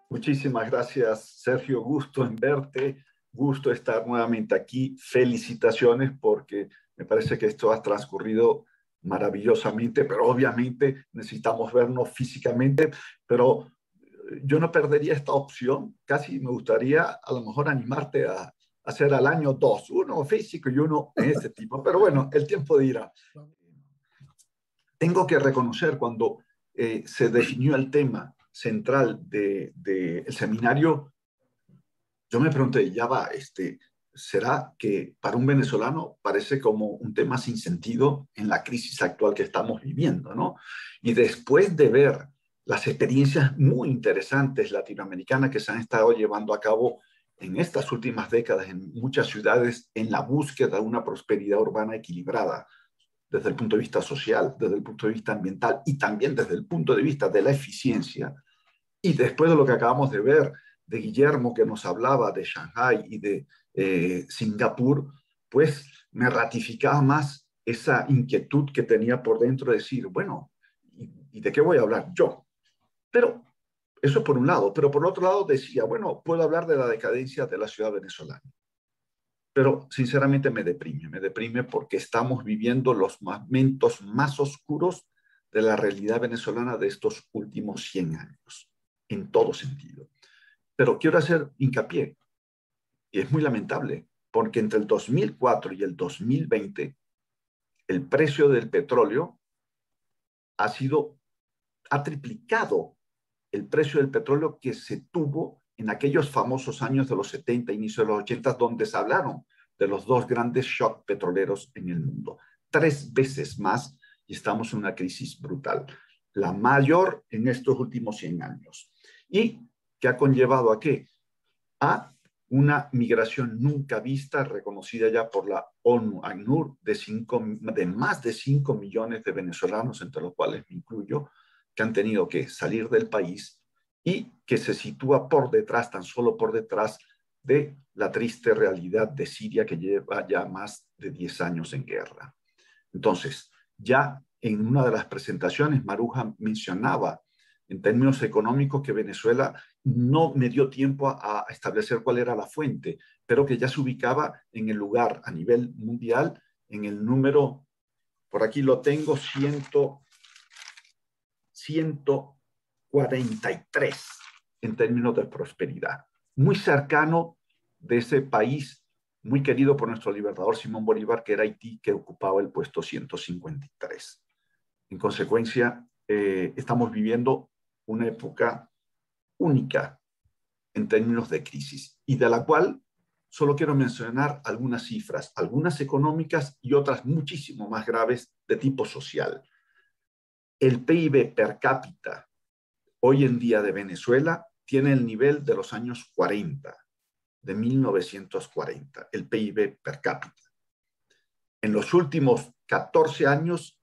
Muchísimas gracias, Sergio. Gusto en verte, gusto estar nuevamente aquí. Felicitaciones porque me parece que esto ha transcurrido maravillosamente, pero obviamente necesitamos vernos físicamente, pero yo no perdería esta opción. Casi me gustaría a lo mejor animarte a hacer al año dos, uno físico y uno en este tipo, pero bueno, el tiempo dirá. Tengo que reconocer cuando se definió el tema central del seminario, yo me pregunté, ya va, ¿será que para un venezolano parece como un tema sin sentido en la crisis actual que estamos viviendo, ¿no? Y después de ver las experiencias muy interesantes latinoamericanas que se han estado llevando a cabo en estas últimas décadas en muchas ciudades en la búsqueda de una prosperidad urbana equilibrada, desde el punto de vista social, desde el punto de vista ambiental y también desde el punto de vista de la eficiencia. Y después de lo que acabamos de ver de Guillermo, que nos hablaba de Shanghái y de Singapur, pues me ratificaba más esa inquietud que tenía por dentro de decir, bueno, ¿y de qué voy a hablar yo? Pero eso por un lado, pero por otro lado decía, bueno, puedo hablar de la decadencia de la ciudad venezolana. Pero sinceramente me deprime porque estamos viviendo los momentos más oscuros de la realidad venezolana de estos últimos 100 años, en todo sentido. Pero quiero hacer hincapié, y es muy lamentable, porque entre el 2004 y el 2020, el precio del petróleo ha triplicado el precio del petróleo que se tuvo en aquellos famosos años de los 70, inicio de los 80, donde se hablaron de los dos grandes shocks petroleros en el mundo. 3 veces más y estamos en una crisis brutal, la mayor en estos últimos 100 años. ¿Y qué ha conllevado a qué? A una migración nunca vista, reconocida ya por la ONU, ACNUR, de más de 5 millones de venezolanos, entre los cuales me incluyo, que han tenido que salir del país y que se sitúa por detrás, tan solo por detrás de la triste realidad de Siria, que lleva ya más de 10 años en guerra. Entonces, ya en una de las presentaciones, Maruja mencionaba en términos económicos que Venezuela no me dio tiempo a establecer cuál era la fuente, pero que ya se ubicaba en el lugar a nivel mundial, en el número, por aquí lo tengo, 143 en términos de prosperidad. Muy cercano de ese país muy querido por nuestro libertador Simón Bolívar, que era Haití, que ocupaba el puesto 153. En consecuencia, estamos viviendo una época única en términos de crisis y de la cual solo quiero mencionar algunas cifras, algunas económicas y otras muchísimo más graves de tipo social. El PIB per cápita hoy en día de Venezuela tiene el nivel de los años 40, de 1940, el PIB per cápita. En los últimos 14 años,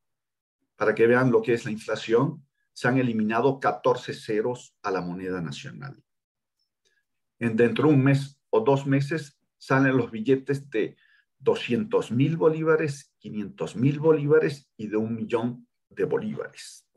para que vean lo que es la inflación, se han eliminado 14 ceros a la moneda nacional. Dentro de un mes o 2 meses salen los billetes de 200.000 bolívares, 500.000 bolívares y de 1.000.000 de bolívares.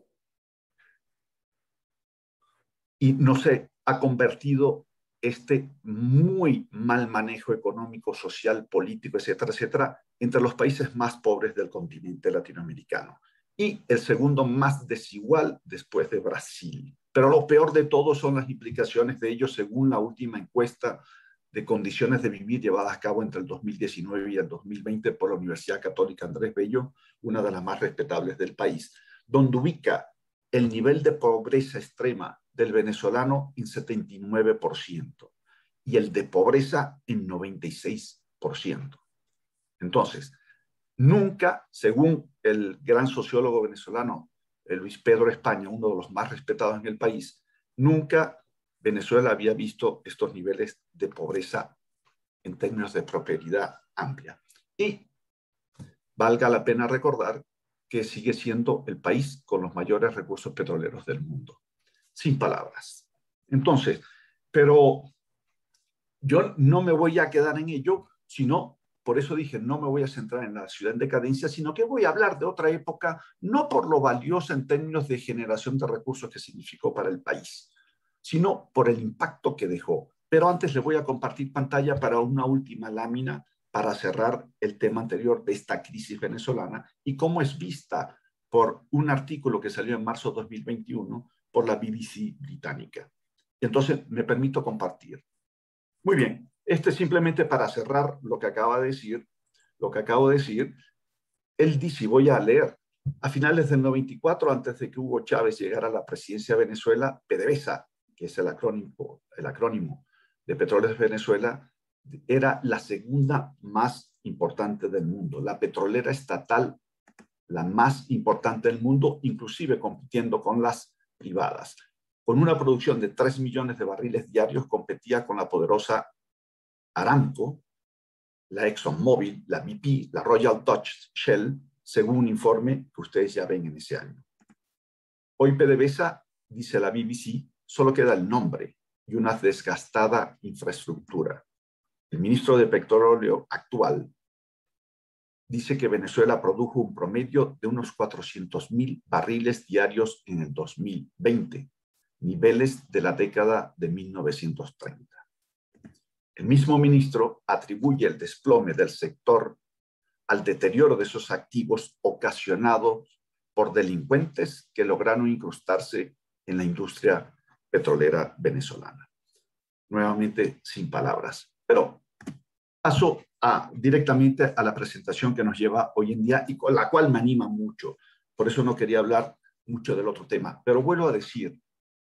Y no se ha convertido este muy mal manejo económico, social, político, etcétera, etcétera, entre los países más pobres del continente latinoamericano. Y el segundo más desigual después de Brasil. Pero lo peor de todo son las implicaciones de ello según la última encuesta de condiciones de vivir llevada a cabo entre el 2019 y el 2020 por la Universidad Católica Andrés Bello, una de las más respetables del país, donde ubica el nivel de pobreza extrema del venezolano en 79% y el de pobreza en 96%. Entonces, nunca, según el gran sociólogo venezolano Luis Pedro España, uno de los más respetados en el país, Nunca Venezuela había visto estos niveles de pobreza en términos de prosperidad amplia. Y valga la pena recordar que sigue siendo el país con los mayores recursos petroleros del mundo. Sin palabras. Entonces, pero yo no me voy a quedar en ello, sino, por eso dije, no me voy a centrar en la ciudad en decadencia, sino que voy a hablar de otra época, no por lo valiosa en términos de generación de recursos que significó para el país, sino por el impacto que dejó. Pero antes le voy a compartir pantalla para una última lámina para cerrar el tema anterior de esta crisis venezolana y cómo es vista por un artículo que salió en marzo de 2021 por la BBC británica. Entonces, me permito compartir. Muy bien, este es simplemente para cerrar lo que acabo de decir. Él dice, y voy a leer, a finales del 94, antes de que Hugo Chávez llegara a la presidencia de Venezuela, PDVSA, que es el acrónimo de Petróleos de Venezuela, era la segunda más importante del mundo, la petrolera estatal, la más importante del mundo, inclusive compitiendo con las privadas. Con una producción de 3 millones de barriles diarios, competía con la poderosa Aramco, la ExxonMobil, la BP, la Royal Dutch Shell, según un informe que ustedes ya ven en ese año. Hoy PDVSA, dice la BBC, solo queda el nombre y una desgastada infraestructura. El ministro de Petróleo actual dice que Venezuela produjo un promedio de unos 400.000 barriles diarios en el 2020, niveles de la década de 1930. El mismo ministro atribuye el desplome del sector al deterioro de esos activos ocasionado por delincuentes que lograron incrustarse en la industria petrolera venezolana. Nuevamente, sin palabras. Pero paso directamente a la presentación que nos lleva hoy en día y con la cual me anima mucho. Por eso no quería hablar mucho del otro tema. Pero vuelvo a decir,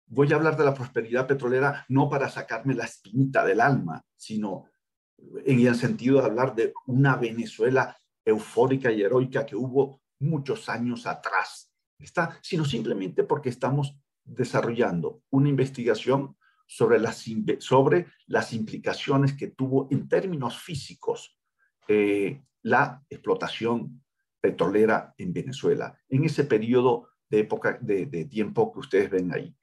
voy a hablar de la prosperidad petrolera no para sacarme la espinita del alma, sino en el sentido de hablar de una Venezuela eufórica y heroica que hubo muchos años atrás, sino simplemente porque estamos desarrollando una investigación sobre las implicaciones que tuvo en términos físicos la explotación petrolera en Venezuela, en ese periodo de época de tiempo que ustedes ven ahí.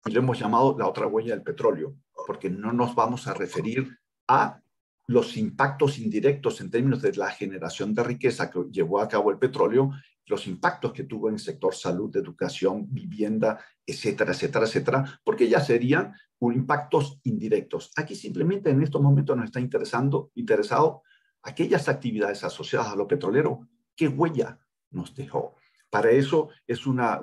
Y lo hemos llamado la otra huella del petróleo, porque no nos vamos a referir a los impactos indirectos en términos de la generación de riqueza que llevó a cabo el petróleo, los impactos que tuvo en el sector salud, educación, vivienda, etcétera, etcétera, etcétera, porque ya serían impactos indirectos. Aquí simplemente en estos momentos nos está interesado aquellas actividades asociadas a lo petrolero, qué huella nos dejó. Para eso es una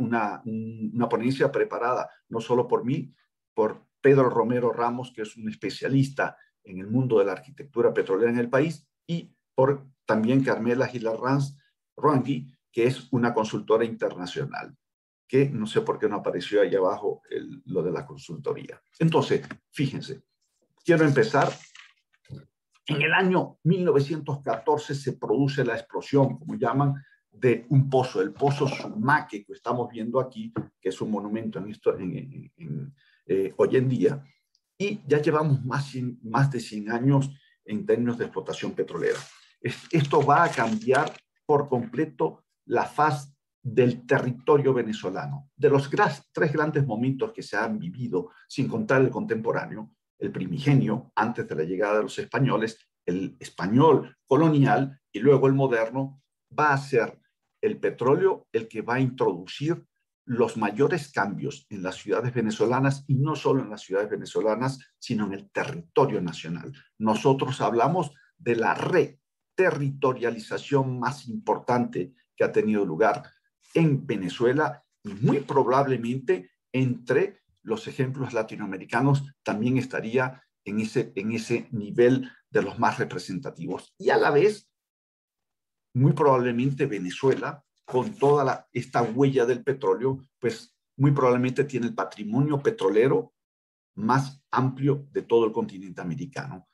ponencia preparada, no solo por mí, por Pedro Romero Ramos, que es un especialista en el mundo de la arquitectura petrolera en el país, y por también Carmela Gilarranz Rangui, que es una consultora internacional, que no sé por qué no apareció ahí abajo lo de la consultoría. Entonces, fíjense, quiero empezar. En el año 1914 se produce la explosión, como llaman, de un pozo, el pozo Sumaque, que estamos viendo aquí, que es un monumento hoy en día, y ya llevamos más de 100 años en términos de explotación petrolera. Esto va a cambiar por completo la faz del territorio venezolano. De los tres grandes momentos que se han vivido, sin contar el contemporáneo, el primigenio, antes de la llegada de los españoles, el español colonial y luego el moderno, va a ser el petróleo el que va a introducir los mayores cambios en las ciudades venezolanas, y no solo en las ciudades venezolanas, sino en el territorio nacional. Nosotros hablamos de la reterritorialización más importante que ha tenido lugar en Venezuela, y muy probablemente entre los ejemplos latinoamericanos también estaría en ese nivel de los más representativos. Y a la vez, muy probablemente Venezuela, con toda esta huella del petróleo, pues muy probablemente tiene el patrimonio petrolero más amplio de todo el continente americano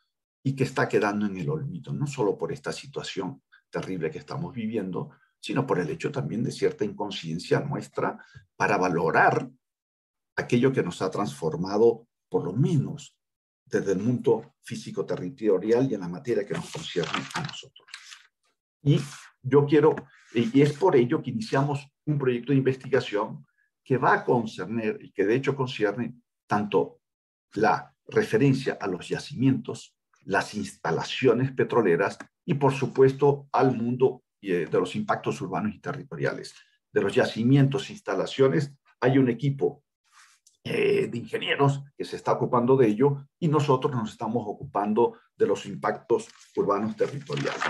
y que está quedando en el olvido, no solo por esta situación terrible que estamos viviendo, sino por el hecho también de cierta inconsciencia nuestra para valorar aquello que nos ha transformado, por lo menos desde el mundo físico-territorial y en la materia que nos concierne a nosotros. Y yo quiero, y es por ello que iniciamos un proyecto de investigación que va a concerner, y que de hecho concierne tanto la referencia a los yacimientos, las instalaciones petroleras y, por supuesto, al mundo de los impactos urbanos y territoriales. De los yacimientos e instalaciones hay un equipo de ingenieros que se está ocupando de ello y nosotros nos estamos ocupando de los impactos urbanos territoriales.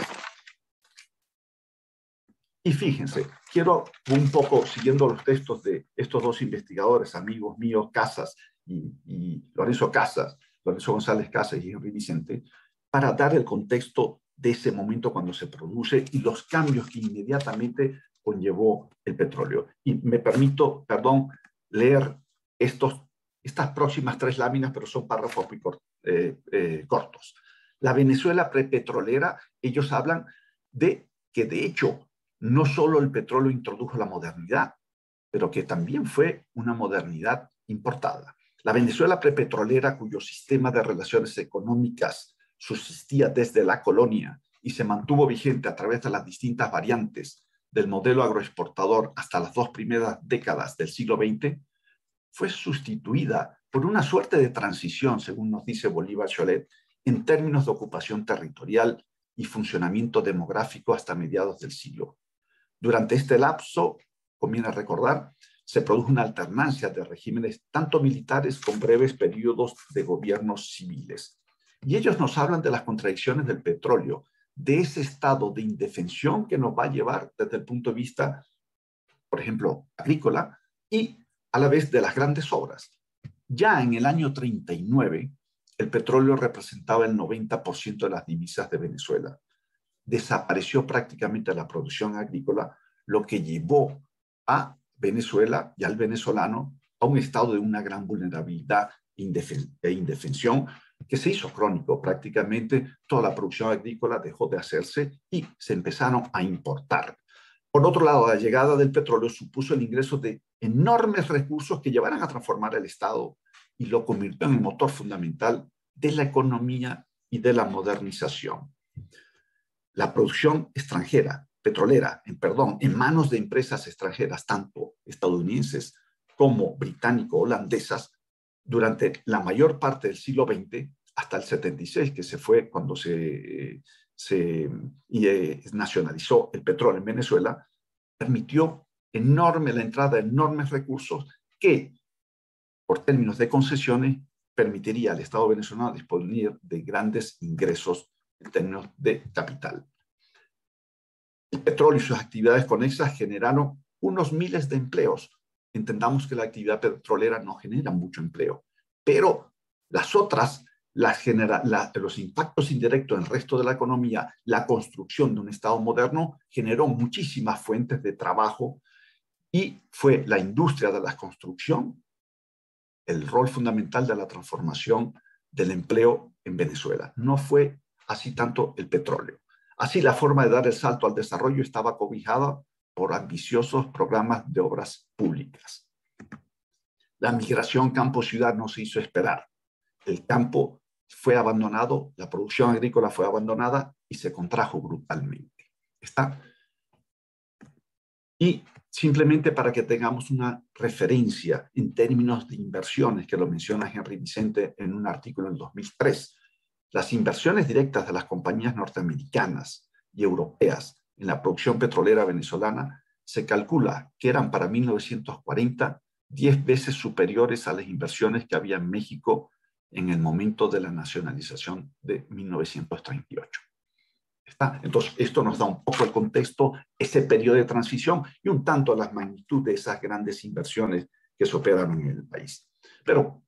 Y fíjense, quiero un poco, siguiendo los textos de estos dos investigadores, amigos míos, Casas y Lorenzo Casas, Lorenzo González Casas y Henry Vicente, para dar el contexto de ese momento cuando se produce y los cambios que inmediatamente conllevó el petróleo. Y me permito, perdón, leer estas próximas 3 láminas, pero son párrafos muy cortos. La Venezuela prepetrolera, ellos hablan de que de hecho no solo el petróleo introdujo la modernidad, pero que también fue una modernidad importada. La Venezuela prepetrolera, cuyo sistema de relaciones económicas subsistía desde la colonia y se mantuvo vigente a través de las distintas variantes del modelo agroexportador hasta las 2 primeras décadas del siglo XX, fue sustituida por una suerte de transición, según nos dice Bolívar Cholet, en términos de ocupación territorial y funcionamiento demográfico hasta mediados del siglo. Durante este lapso, conviene recordar, se produjo una alternancia de regímenes tanto militares con breves periodos de gobiernos civiles. Y ellos nos hablan de las contradicciones del petróleo, de ese estado de indefensión que nos va a llevar desde el punto de vista, por ejemplo, agrícola, y a la vez de las grandes obras. Ya en el año 39, el petróleo representaba el 90% de las divisas de Venezuela. Desapareció prácticamente la producción agrícola, lo que llevó a Venezuela y al venezolano a un estado de una gran vulnerabilidad e indefensión que se hizo crónico. Prácticamente toda la producción agrícola dejó de hacerse y se empezaron a importar. Por otro lado, la llegada del petróleo supuso el ingreso de enormes recursos que llevaron a transformar el Estado y lo convirtió en el motor fundamental de la economía y de la modernización. La producción extranjera, petrolera, en manos de empresas extranjeras, tanto estadounidenses como británico-holandesas, durante la mayor parte del siglo XX, hasta el 76, que se fue cuando se nacionalizó el petróleo en Venezuela, permitió la entrada de enormes recursos que, por términos de concesiones, permitiría al Estado venezolano disponer de grandes ingresos en términos de capital. El petróleo y sus actividades conexas generaron unos miles de empleos. Entendamos que la actividad petrolera no genera mucho empleo, pero las otras, los impactos indirectos en el resto de la economía, la construcción de un Estado moderno generó muchísimas fuentes de trabajo y fue la industria de la construcción el rol fundamental de la transformación del empleo en Venezuela. No fue así tanto el petróleo. Así, la forma de dar el salto al desarrollo estaba cobijada por ambiciosos programas de obras públicas. La migración campo-ciudad no se hizo esperar. El campo fue abandonado, la producción agrícola fue abandonada y se contrajo brutalmente. ¿Está? Y simplemente para que tengamos una referencia en términos de inversiones, que lo menciona Henry Vicente en un artículo en 2003, las inversiones directas de las compañías norteamericanas y europeas en la producción petrolera venezolana se calcula que eran para 1940 10 veces superiores a las inversiones que había en México en el momento de la nacionalización de 1938. ¿Está? Entonces, esto nos da un poco el contexto, ese periodo de transición y un tanto la magnitud de esas grandes inversiones que se operaron en el país. Pero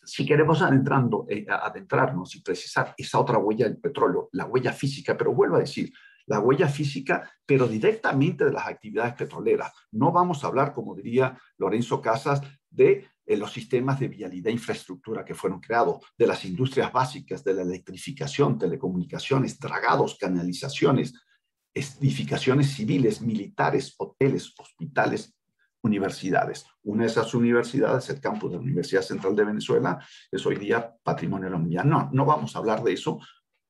si queremos adentrarnos y precisar esa otra huella del petróleo, la huella física, pero vuelvo a decir, la huella física, pero directamente de las actividades petroleras. No vamos a hablar, como diría Lorenzo Casas, de los sistemas de vialidad e infraestructura que fueron creados, de las industrias básicas, de la electrificación, telecomunicaciones, dragados, canalizaciones, edificaciones civiles, militares, hoteles, hospitales, universidades. Una de esas universidades, el campus de la Universidad Central de Venezuela, es hoy día Patrimonio de la Humanidad. No, no vamos a hablar de eso.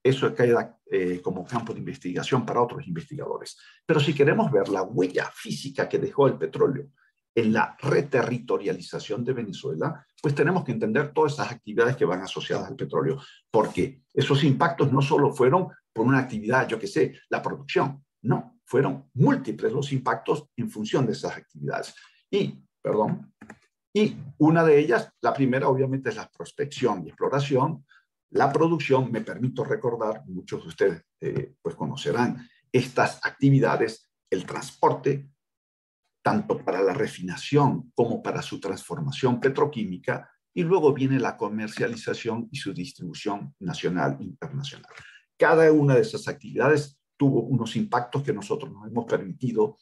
Eso queda como campo de investigación para otros investigadores. Pero si queremos ver la huella física que dejó el petróleo en la reterritorialización de Venezuela, pues tenemos que entender todas esas actividades que van asociadas al petróleo, porque esos impactos no solo fueron por una actividad, yo qué sé, la producción, no, fueron múltiples los impactos en función de esas actividades. Y una de ellas, la primera obviamente es la prospección y exploración. La producción, me permito recordar, muchos de ustedes pues conocerán estas actividades, el transporte, tanto para la refinación como para su transformación petroquímica, y luego viene la comercialización y su distribución nacional e internacional. Cada una de esas actividades tuvo unos impactos que nosotros nos hemos permitido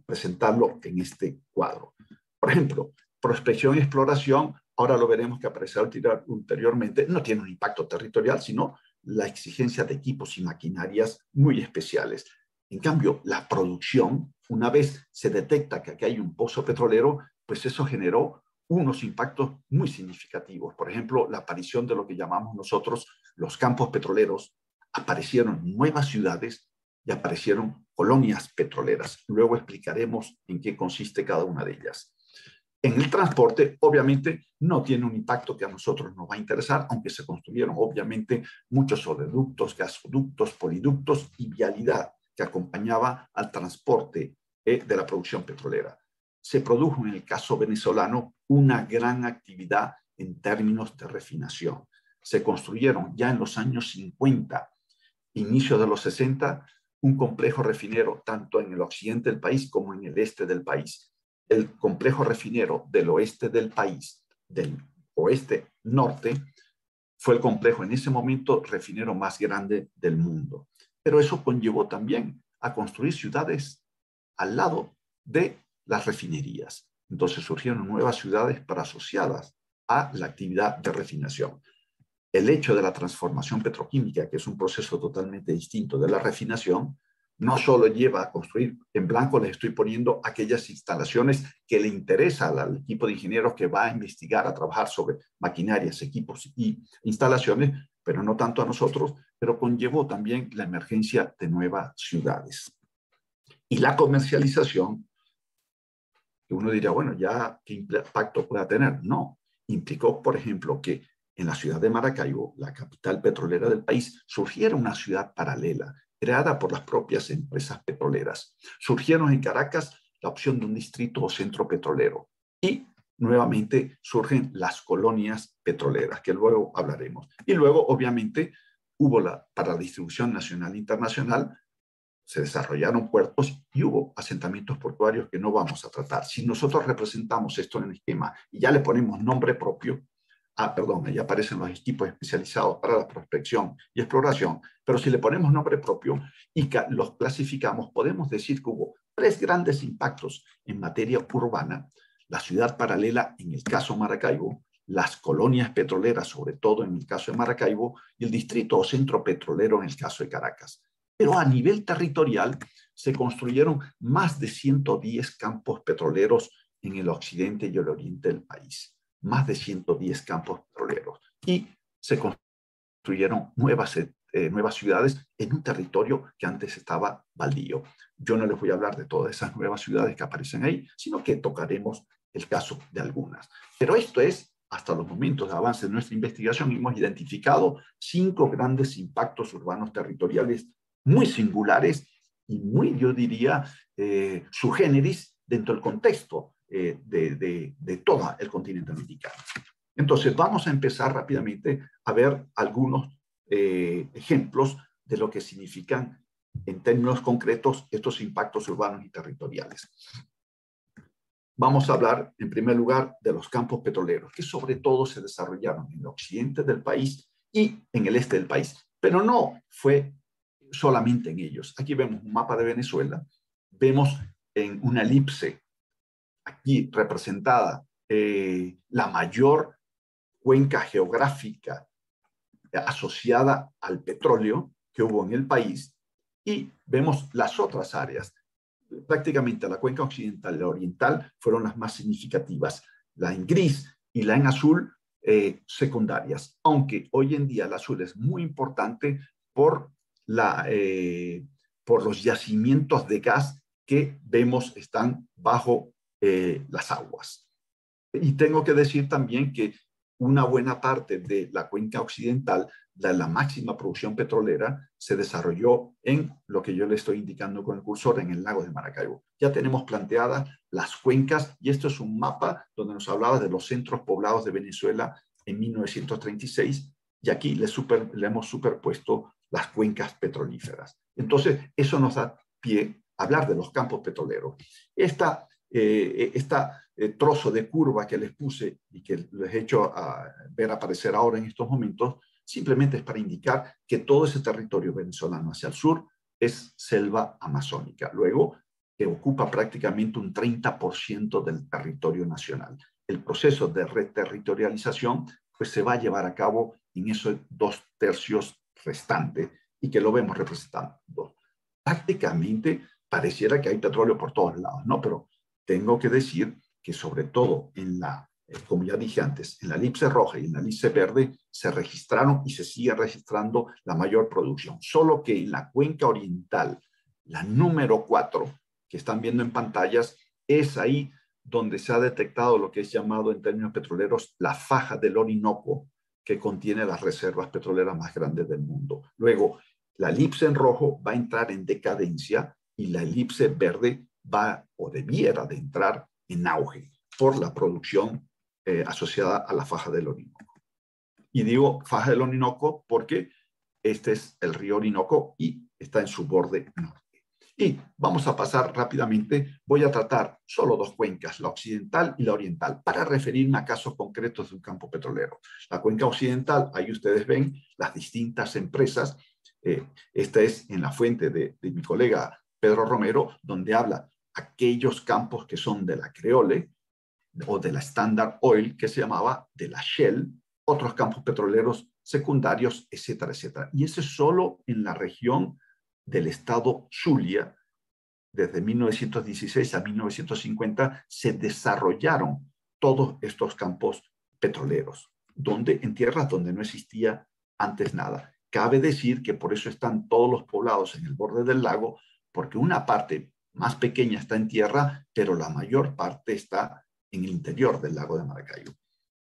presentarlo en este cuadro. Por ejemplo, prospección y exploración, ahora lo veremos que aparecerá ulteriormente, no tiene un impacto territorial, sino la exigencia de equipos y maquinarias muy especiales. En cambio, la producción, una vez se detecta que aquí hay un pozo petrolero, pues eso generó unos impactos muy significativos. Por ejemplo, la aparición de lo que llamamos nosotros los campos petroleros, aparecieron nuevas ciudades y aparecieron colonias petroleras. Luego explicaremos en qué consiste cada una de ellas. En el transporte, obviamente, no tiene un impacto que a nosotros nos va a interesar, aunque se construyeron, obviamente, muchos oleoductos, gasoductos, poliductos y vialidad que acompañaba al transporte de la producción petrolera. Se produjo en el caso venezolano una gran actividad en términos de refinación. Se construyeron ya en los años 50, inicio de los 60, un complejo refinero tanto en el occidente del país como en el este del país. El complejo refinero del oeste del país, del oeste-norte, fue el complejo en ese momento refinero más grande del mundo. Pero eso conllevó también a construir ciudades al lado de las refinerías. Entonces surgieron nuevas ciudades para asociadas a la actividad de refinación. El hecho de la transformación petroquímica, que es un proceso totalmente distinto de la refinación, no solo lleva a construir, en blanco les estoy poniendo aquellas instalaciones que le interesa al equipo de ingenieros que va a investigar, a trabajar sobre maquinarias, equipos y instalaciones, pero no tanto a nosotros, pero conllevó también la emergencia de nuevas ciudades. Y la comercialización, que uno diría, bueno, ya, ¿qué impacto puede tener? No, implicó, por ejemplo, que en la ciudad de Maracaibo, la capital petrolera del país, surgiera una ciudad paralela, creada por las propias empresas petroleras. Surgieron en Caracas la opción de un distrito o centro petrolero y nuevamente surgen las colonias petroleras, que luego hablaremos. Y luego, obviamente, hubo para la distribución nacional e internacional, se desarrollaron puertos y hubo asentamientos portuarios que no vamos a tratar. Si nosotros representamos esto en el esquema y ya le ponemos nombre propio, ahí aparecen los equipos especializados para la prospección y exploración, pero si le ponemos nombre propio y los clasificamos, podemos decir que hubo tres grandes impactos en materia urbana: la ciudad paralela en el caso Maracaibo, las colonias petroleras, sobre todo en el caso de Maracaibo, y el distrito o centro petrolero en el caso de Caracas. Pero a nivel territorial se construyeron más de 110 campos petroleros en el occidente y el oriente del país. Más de 110 campos petroleros. Y se construyeron nuevas ciudades en un territorio que antes estaba baldío. Yo no les voy a hablar de todas esas nuevas ciudades que aparecen ahí, sino que tocaremos el caso de algunas. Pero esto es, hasta los momentos de avance de nuestra investigación, hemos identificado 5 grandes impactos urbanos territoriales muy singulares y muy, yo diría, su generis dentro del contexto de todo el continente americano. Entonces, vamos a empezar rápidamente a ver algunos ejemplos de lo que significan en términos concretos estos impactos urbanos y territoriales. Vamos a hablar, en primer lugar, de los campos petroleros, que sobre todo se desarrollaron en el occidente del país y en el este del país, pero no fue solamente en ellos. Aquí vemos un mapa de Venezuela, vemos en una elipse aquí representada la mayor cuenca geográfica asociada al petróleo que hubo en el país, y vemos las otras áreas. prácticamente la cuenca occidental y la oriental fueron las más significativas. La en gris y la en azul, secundarias. Aunque hoy en día el azul es muy importante por, por los yacimientos de gas que vemos están bajo las aguas. Y tengo que decir también que una buena parte de la cuenca occidental, la máxima producción petrolera, se desarrolló en lo que yo le estoy indicando con el cursor, en el lago de Maracaibo. Ya tenemos planteadas las cuencas, y esto es un mapa donde nos hablaba de los centros poblados de Venezuela en 1936, y aquí le hemos superpuesto las cuencas petrolíferas. Entonces, eso nos da pie a hablar de los campos petroleros. Esta trozo de curva que les puse y que les he hecho ver aparecer ahora en estos momentos, simplemente es para indicar que todo ese territorio venezolano hacia el sur es selva amazónica. Luego, que ocupa prácticamente un 30% del territorio nacional. El proceso de reterritorialización pues se va a llevar a cabo en esos 2/3 restantes y que lo vemos representando. Prácticamente pareciera que hay petróleo por todos lados, ¿no? Pero tengo que decir que sobre todo en la, como ya dije antes, en la elipse roja y en la elipse verde se registraron y se sigue registrando la mayor producción. Solo que en la cuenca oriental, la número 4, que están viendo en pantallas, es ahí donde se ha detectado lo que es llamado en términos petroleros la faja del Orinoco, que contiene las reservas petroleras más grandes del mundo. Luego, la elipse en rojo va a entrar en decadencia y la elipse verde va o debiera de entrar en auge por la producción asociada a la faja del Orinoco. Y digo faja del Orinoco porque este es el río Orinoco y está en su borde norte. Y vamos a pasar rápidamente, voy a tratar solo dos cuencas, la occidental y la oriental, para referirme a casos concretos de un campo petrolero. La cuenca occidental, ahí ustedes ven las distintas empresas. Esta es en la fuente de mi colega Pedro Romero, donde habla aquellos campos que son de la Creole o de la Standard Oil, que se llamaba de la Shell, otros campos petroleros secundarios, etcétera, etcétera. Y ese es solo en la región del estado Zulia. Desde 1916 a 1950 se desarrollaron todos estos campos petroleros, donde, en tierras donde no existía antes nada. Cabe decir que por eso están todos los poblados en el borde del lago, porque una parte más pequeña está en tierra, pero la mayor parte está en el interior del lago de Maracaibo.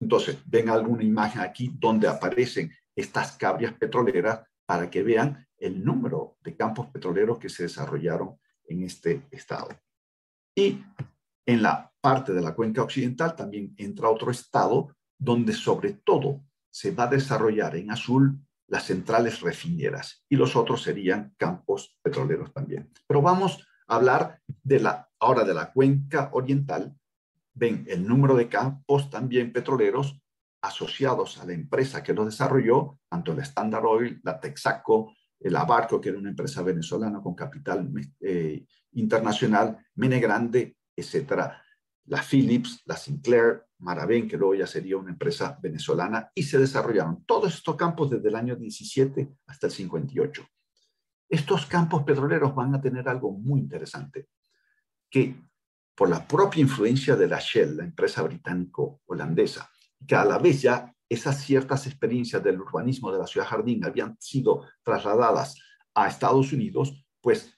Entonces, ven alguna imagen aquí donde aparecen estas cabrias petroleras para que vean el número de campos petroleros que se desarrollaron en este estado. Y en la parte de la cuenca occidental también entra otro estado donde sobre todo se va a desarrollar en azul las centrales refineras y los otros serían campos petroleros también. Pero vamos a hablar ahora de la cuenca oriental. Ven el número de campos también petroleros asociados a la empresa que los desarrolló, tanto la Standard Oil, la Texaco, el Abarco, que era una empresa venezolana con capital internacional, Mene Grande, etcétera, la Philips, la Sinclair, Maravén, que luego ya sería una empresa venezolana, y se desarrollaron todos estos campos desde el año 17 hasta el 58. Estos campos petroleros van a tener algo muy interesante, que por la propia influencia de la Shell, la empresa británico-holandesa, que a la vez ya esas ciertas experiencias del urbanismo de la ciudad Jardín habían sido trasladadas a Estados Unidos, pues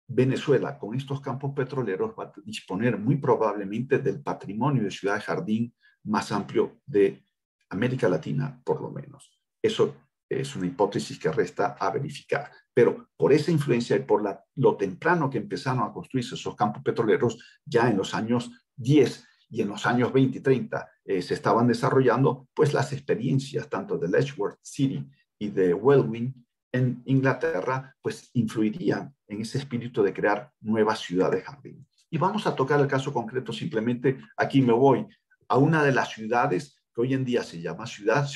Venezuela con estos campos petroleros va a disponer muy probablemente del patrimonio de Ciudad Jardín más amplio de América Latina, por lo menos. Eso es una hipótesis que resta a verificar. Pero por esa influencia y por lo temprano que empezaron a construirse esos campos petroleros, ya en los años 10 y en los años 20 y 30 se estaban desarrollando, pues las experiencias tanto de Letchworth City y de Welwyn en Inglaterra, pues influirían en ese espíritu de crear nuevas ciudades jardín. Y vamos a tocar el caso concreto, simplemente aquí me voy a una de las ciudades que hoy en día se llama ciudad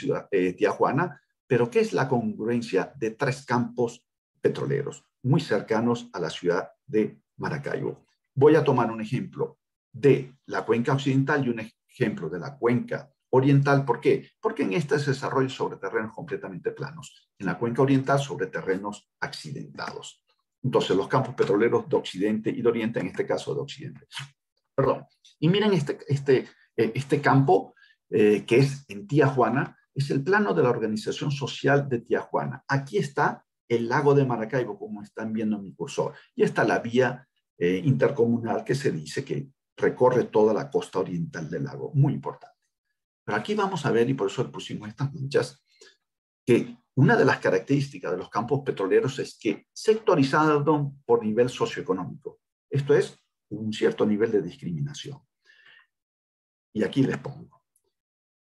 Tijuana, pero que es la congruencia de 3 campos petroleros muy cercanos a la ciudad de Maracaibo. Voy a tomar un ejemplo de la cuenca occidental y un ejemplo de la cuenca oriental. ¿Por qué? Porque en esta se desarrolla sobre terrenos completamente planos. En la cuenca oriental sobre terrenos accidentados. Entonces, los campos petroleros de Occidente y de Oriente, en este caso de Occidente. Perdón. Y miren este campo que es en Tijuana, es el plano de la Organización Social de Tijuana. Aquí está el lago de Maracaibo, como están viendo en mi cursor. Y está la vía intercomunal que se dice que recorre toda la costa oriental del lago. Muy importante. Pero aquí vamos a ver, y por eso le pusimos estas manchas, que una de las características de los campos petroleros es que sectorizados por nivel socioeconómico. Esto es un cierto nivel de discriminación. Y aquí les pongo.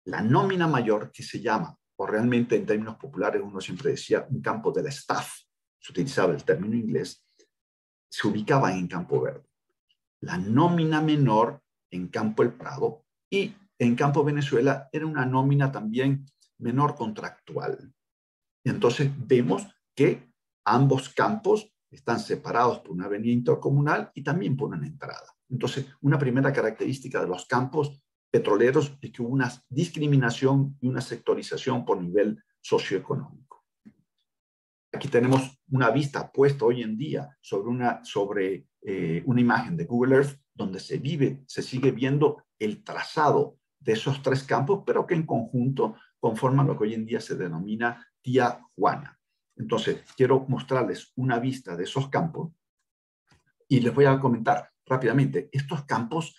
La nómina mayor, que se llama, o realmente en términos populares uno siempre decía un campo de la staff, se utilizaba el término inglés, se ubicaba en Campo Verde. La nómina menor en Campo El Prado y en Campo Venezuela era una nómina también menor contractual. Y entonces vemos que ambos campos están separados por una avenida intercomunal y también por una entrada. Entonces, una primera característica de los campos petroleros es que hubo una discriminación y una sectorización por nivel socioeconómico. Aquí tenemos una vista puesta hoy en día sobre una imagen de Google Earth donde se sigue viendo el trazado de esos tres campos, pero que en conjunto conforman lo que hoy en día se denomina Tijuana. Entonces, quiero mostrarles una vista de esos campos y les voy a comentar rápidamente. Estos campos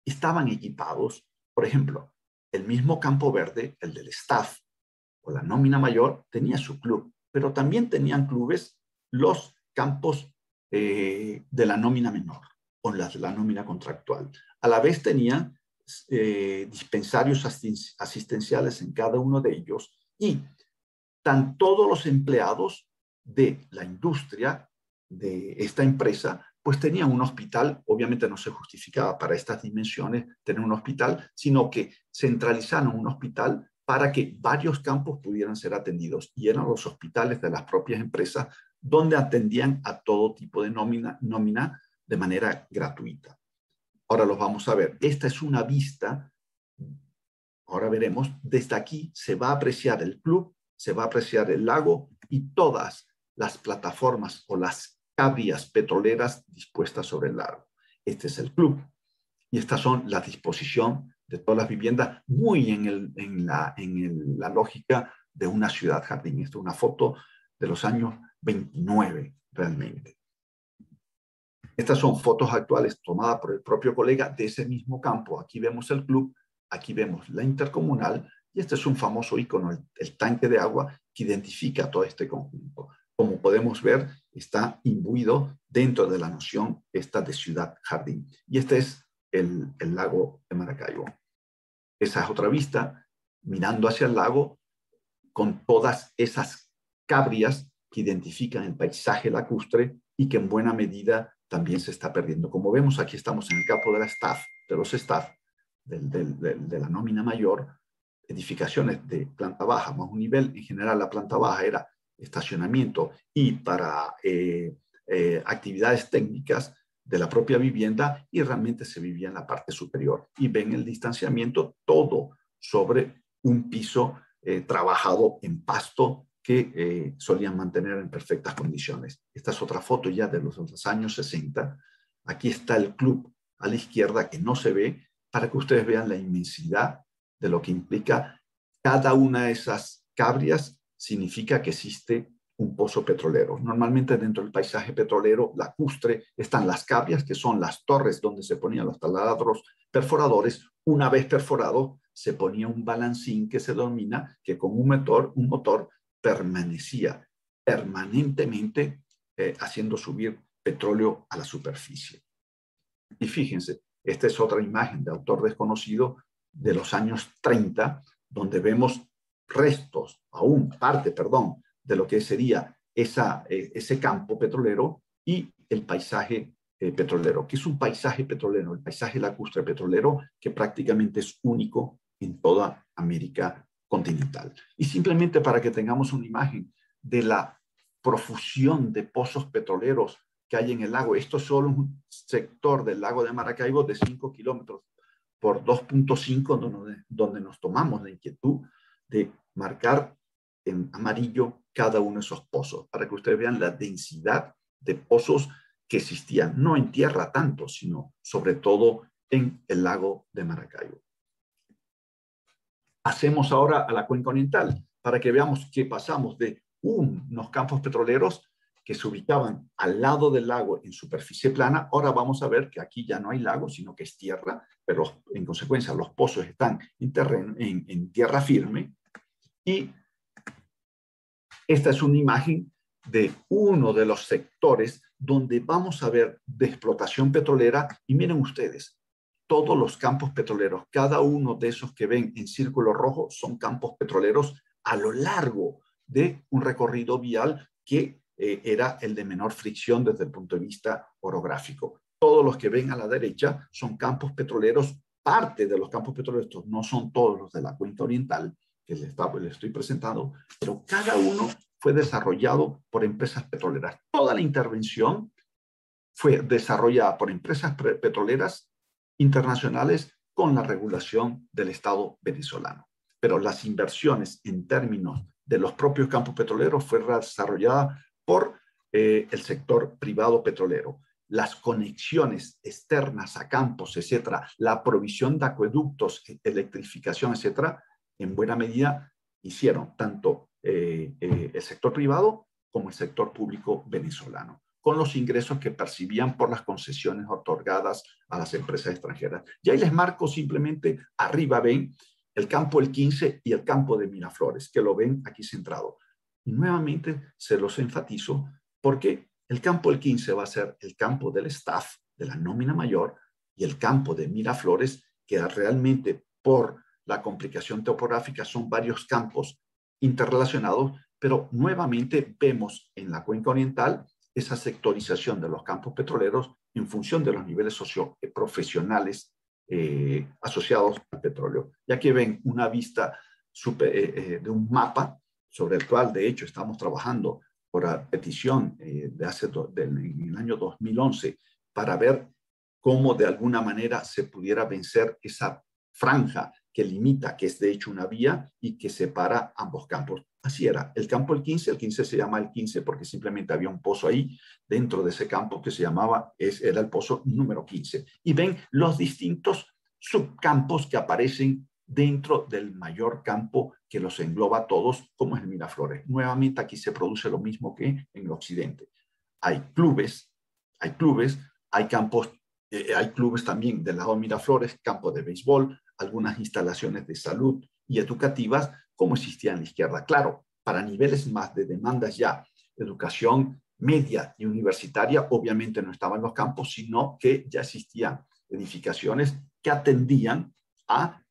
estaban equipados, por ejemplo, el mismo Campo Verde, el del staff o la nómina mayor, tenía su club, pero también tenían clubes los campos de la nómina menor o las de la nómina contractual. A la vez tenían dispensarios asistenciales en cada uno de ellos y están todos los empleados de la industria de esta empresa, pues tenían un hospital. Obviamente no se justificaba para estas dimensiones tener un hospital, sino que centralizaron un hospital para que varios campos pudieran ser atendidos. Y eran los hospitales de las propias empresas donde atendían a todo tipo de nómina de manera gratuita. Ahora los vamos a ver. Esta es una vista. Ahora veremos. Desde aquí se va a apreciar el club, se va a apreciar el lago y todas las plataformas o las cabrias petroleras dispuestas sobre el lago. Este es el club y estas son la disposición de todas las viviendas, muy en la lógica de una ciudad jardín. Esta es una foto de los años 29 realmente. Estas son fotos actuales tomadas por el propio colega de ese mismo campo. Aquí vemos el club, aquí vemos la intercomunal y este es un famoso icono, el tanque de agua que identifica todo este conjunto. Como podemos ver, está imbuido dentro de la noción esta de ciudad jardín. Y este es el lago de Maracaibo. Esa es otra vista, mirando hacia el lago, con todas esas cabrias que identifican el paisaje lacustre y que en buena medida también se está perdiendo. Como vemos, aquí estamos en el campo de la staff, de los staff, de la nómina mayor, edificaciones de planta baja, más un nivel. En general, la planta baja era estacionamiento y para actividades técnicas de la propia vivienda, y realmente se vivía en la parte superior. Y ven el distanciamiento todo sobre un piso trabajado en pasto que solían mantener en perfectas condiciones. Esta es otra foto ya de los años 60. Aquí está el club a la izquierda que no se ve, para que ustedes vean la inmensidad de lo que implica cada una de esas cabrias. Significa que existe un pozo petrolero. Normalmente dentro del paisaje petrolero lacustre están las cabrias, que son las torres donde se ponían los taladros perforadores. Una vez perforado, se ponía un balancín que se denomina, que con un motor permanecía permanentemente haciendo subir petróleo a la superficie. Y fíjense, esta es otra imagen de autor desconocido de los años 30, donde vemos restos, aún parte, perdón, de lo que sería ese campo petrolero y el paisaje petrolero. ¿Qué es un paisaje petrolero? El paisaje lacustre petrolero, que prácticamente es único en toda América continental. Y simplemente para que tengamos una imagen de la profusión de pozos petroleros que hay en el lago. Esto es solo un sector del lago de Maracaibo de 5 kilómetros por 2.5, donde nos tomamos la inquietud de marcar en amarillo cada uno de esos pozos, para que ustedes vean la densidad de pozos que existían, no en tierra tanto, sino sobre todo en el lago de Maracaibo. Hacemos ahora a la cuenca oriental para que veamos que pasamos de unos campos petroleros que se ubicaban al lado del lago en superficie plana. Ahora vamos a ver que aquí ya no hay lago, sino que es tierra, pero en consecuencia los pozos están en tierra firme. Y esta es una imagen de uno de los sectores donde vamos a ver de explotación petrolera. Y miren ustedes, todos los campos petroleros, cada uno de esos que ven en círculo rojo son campos petroleros a lo largo de un recorrido vial que era el de menor fricción desde el punto de vista orográfico. Todos los que ven a la derecha son campos petroleros, parte de los campos petroleros, estos no son todos los de la cuenca oriental que les estoy presentando, pero cada uno fue desarrollado por empresas petroleras. Toda la intervención fue desarrollada por empresas petroleras internacionales con la regulación del Estado venezolano. Pero las inversiones en términos de los propios campos petroleros fue desarrollada por el sector privado petrolero. Las conexiones externas a campos, etcétera, la provisión de acueductos, electrificación, etcétera, en buena medida hicieron tanto el sector privado como el sector público venezolano, con los ingresos que percibían por las concesiones otorgadas a las empresas extranjeras. Y ahí les marco simplemente, arriba ven el campo El 15 y el campo de Miraflores, que lo ven aquí centrado. Y nuevamente se los enfatizo porque el campo El 15 va a ser el campo del staff, de la nómina mayor, y el campo de Miraflores, que realmente por la complicación topográfica son varios campos interrelacionados, pero nuevamente vemos en la cuenca oriental esa sectorización de los campos petroleros en función de los niveles socioprofesionales asociados al petróleo. Ya que ven una vista de un mapa sobre el cual, de hecho, estamos trabajando por petición en el año 2011 para ver cómo de alguna manera se pudiera vencer esa franja que limita, que es de hecho una vía y que separa ambos campos. Así era. El campo El 15 se llama El 15 porque simplemente había un pozo ahí dentro de ese campo que se llamaba, era el pozo número 15. Y ven los distintos subcampos que aparecen dentro del mayor campo que los engloba a todos, como es el Miraflores. Nuevamente aquí se produce lo mismo que en el occidente. Hay clubes, hay campos, hay clubes también del lado de Miraflores, campo de béisbol, algunas instalaciones de salud y educativas, como existían en la izquierda. Claro, para niveles más de demandas ya, educación media y universitaria, obviamente no estaban los campos, sino que ya existían edificaciones que atendían a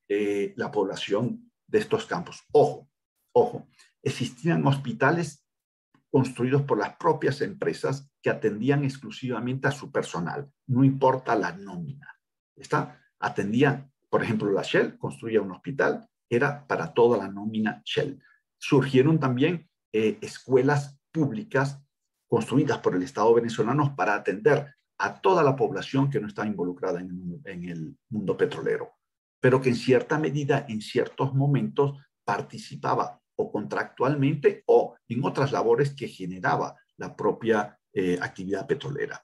la población de estos campos. Ojo, ojo, existían hospitales construidos por las propias empresas que atendían exclusivamente a su personal, no importa la nómina. Atendían, por ejemplo, la Shell construía un hospital, era para toda la nómina Shell. Surgieron también escuelas públicas construidas por el Estado venezolano para atender a toda la población que no está involucrada en el mundo petrolero, pero que en cierta medida, en ciertos momentos, participaba o contractualmente o en otras labores que generaba la propia actividad petrolera.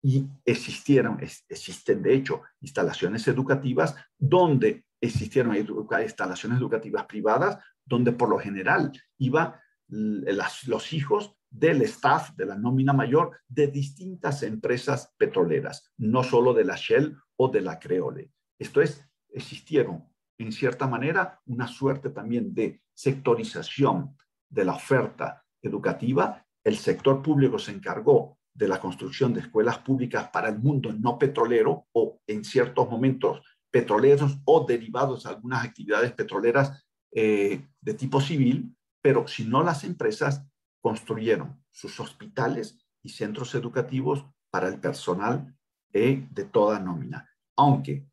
Y existen de hecho instalaciones educativas donde existieron instalaciones educativas privadas donde por lo general iban los hijos del staff de la nómina mayor de distintas empresas petroleras, no solo de la Shell o de la Creole. Esto es, existieron en cierta manera una suerte también de sectorización de la oferta educativa. El sector público se encargó de la construcción de escuelas públicas para el mundo no petrolero o en ciertos momentos petroleros o derivados de algunas actividades petroleras de tipo civil, pero si no, las empresas construyeron sus hospitales y centros educativos para el personal de toda nómina, aunque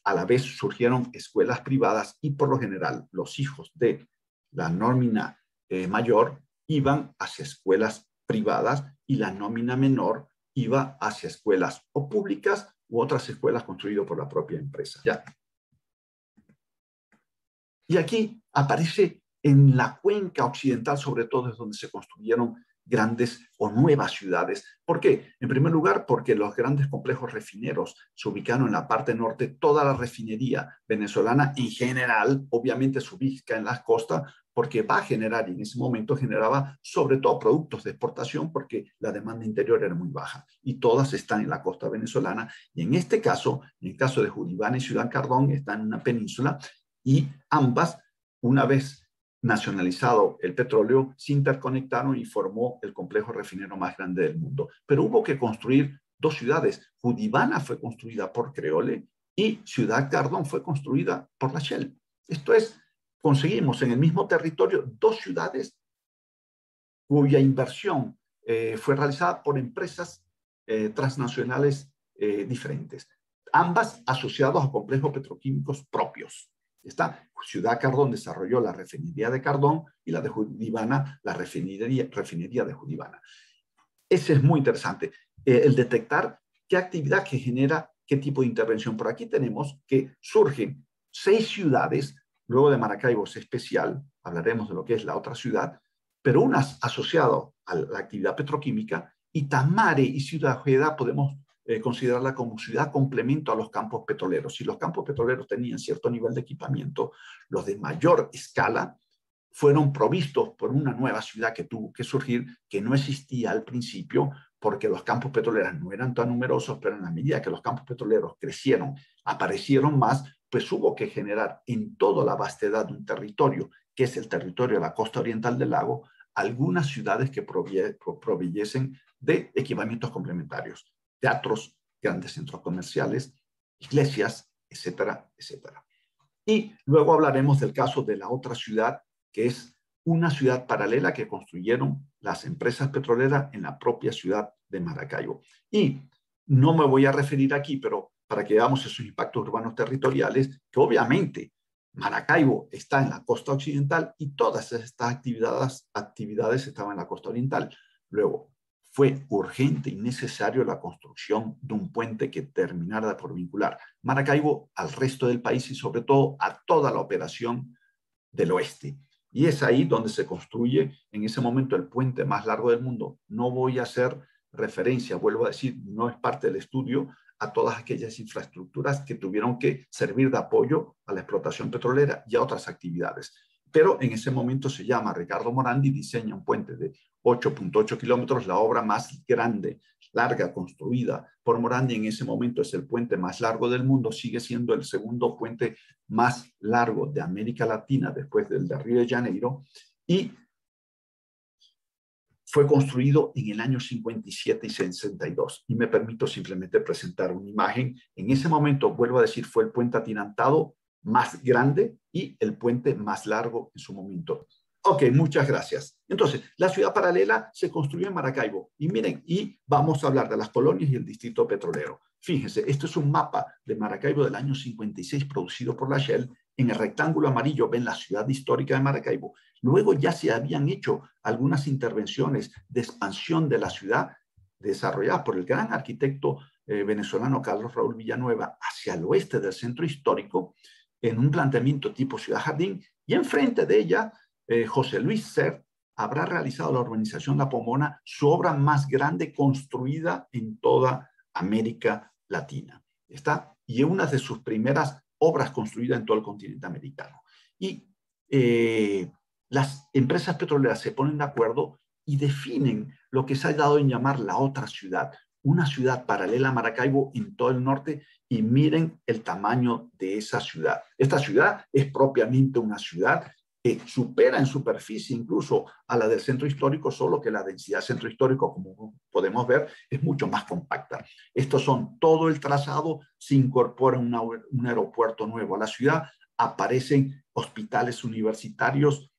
a la vez surgieron escuelas privadas y por lo general los hijos de la nómina mayor iban hacia escuelas privadas y la nómina menor iba hacia escuelas o públicas u otras escuelas construidas por la propia empresa. Ya. Y aquí aparece en la cuenca occidental, sobre todo, es donde se construyeron grandes o nuevas ciudades. ¿Por qué? En primer lugar, porque los grandes complejos refineros se ubicaron en la parte norte. Toda la refinería venezolana en general, obviamente, se ubica en las costas porque va a generar, y en ese momento generaba sobre todo productos de exportación porque la demanda interior era muy baja. Y todas están en la costa venezolana. Y en este caso, en el caso de Juribana y Ciudad Cardón, están en una península y ambas, una vez nacionalizado el petróleo, se interconectaron y formó el complejo refinero más grande del mundo. Pero hubo que construir dos ciudades. Judibana fue construida por Creole y Ciudad Cardón fue construida por la Shell. Esto es, conseguimos en el mismo territorio dos ciudades cuya inversión fue realizada por empresas transnacionales diferentes, ambas asociadas a complejos petroquímicos propios. Está Ciudad Cardón desarrolló la refinería de Cardón y la de Judibana, la refinería de Judibana. Ese es muy interesante, el detectar qué actividad que genera qué tipo de intervención. Por aquí tenemos que surgen 6 ciudades, luego de Maracaibo es especial, hablaremos de lo que es la otra ciudad, pero unas asociadas a la actividad petroquímica, y Tamare y Ciudad Ojeda podemos considerarla como ciudad complemento a los campos petroleros. Si los campos petroleros tenían cierto nivel de equipamiento, los de mayor escala fueron provistos por una nueva ciudad que tuvo que surgir, que no existía al principio, porque los campos petroleros no eran tan numerosos, pero en la medida que los campos petroleros crecieron, aparecieron más, pues hubo que generar en toda la vastedad de un territorio, que es el territorio de la costa oriental del lago, algunas ciudades que proveyesen de equipamientos complementarios, teatros, grandes centros comerciales, iglesias, etcétera, etcétera. Y luego hablaremos del caso de la otra ciudad, que es una ciudad paralela que construyeron las empresas petroleras en la propia ciudad de Maracaibo. Y no me voy a referir aquí, pero para que veamos esos impactos urbanos territoriales, que obviamente Maracaibo está en la costa occidental y todas estas actividades estaban en la costa oriental. Luego, fue urgente y necesario la construcción de un puente que terminara por vincular Maracaibo al resto del país y sobre todo a toda la operación del oeste. Y es ahí donde se construye en ese momento el puente más largo del mundo. No voy a hacer referencia, vuelvo a decir, no es parte del estudio, a todas aquellas infraestructuras que tuvieron que servir de apoyo a la explotación petrolera y a otras actividades. Pero en ese momento se llama Ricardo Morandi, diseña un puente de 8.8 kilómetros, la obra más grande, larga, construida por Morandi. En ese momento es el puente más largo del mundo, sigue siendo el segundo puente más largo de América Latina después del de Río de Janeiro, y fue construido en el año 57 y 62. Y me permito simplemente presentar una imagen. En ese momento, vuelvo a decir, fue el puente atirantado más grande y el puente más largo en su momento. Ok, muchas gracias. Entonces, la ciudad paralela se construyó en Maracaibo. Y miren, y vamos a hablar de las colonias y el distrito petrolero. Fíjense, este es un mapa de Maracaibo del año 56 producido por la Shell. En el rectángulo amarillo ven la ciudad histórica de Maracaibo. Luego ya se habían hecho algunas intervenciones de expansión de la ciudad desarrolladas por el gran arquitecto venezolano Carlos Raúl Villanueva hacia el oeste del centro histórico en un planteamiento tipo ciudad jardín, y enfrente de ella José Luis Ser habrá realizado la urbanización La Pomona, su obra más grande construida en toda América Latina. ¿Está? Y una de sus primeras obras construidas en todo el continente americano. Y las empresas petroleras se ponen de acuerdo y definen lo que se ha dado en llamar la otra ciudad, una ciudad paralela a Maracaibo en todo el norte, y miren el tamaño de esa ciudad. Esta ciudad es propiamente una ciudad que supera en superficie incluso a la del centro histórico, solo que la densidad del centro histórico, como podemos ver, es mucho más compacta. Estos son todo el trazado, se incorpora un aeropuerto nuevo a la ciudad, aparecen hospitales universitarios,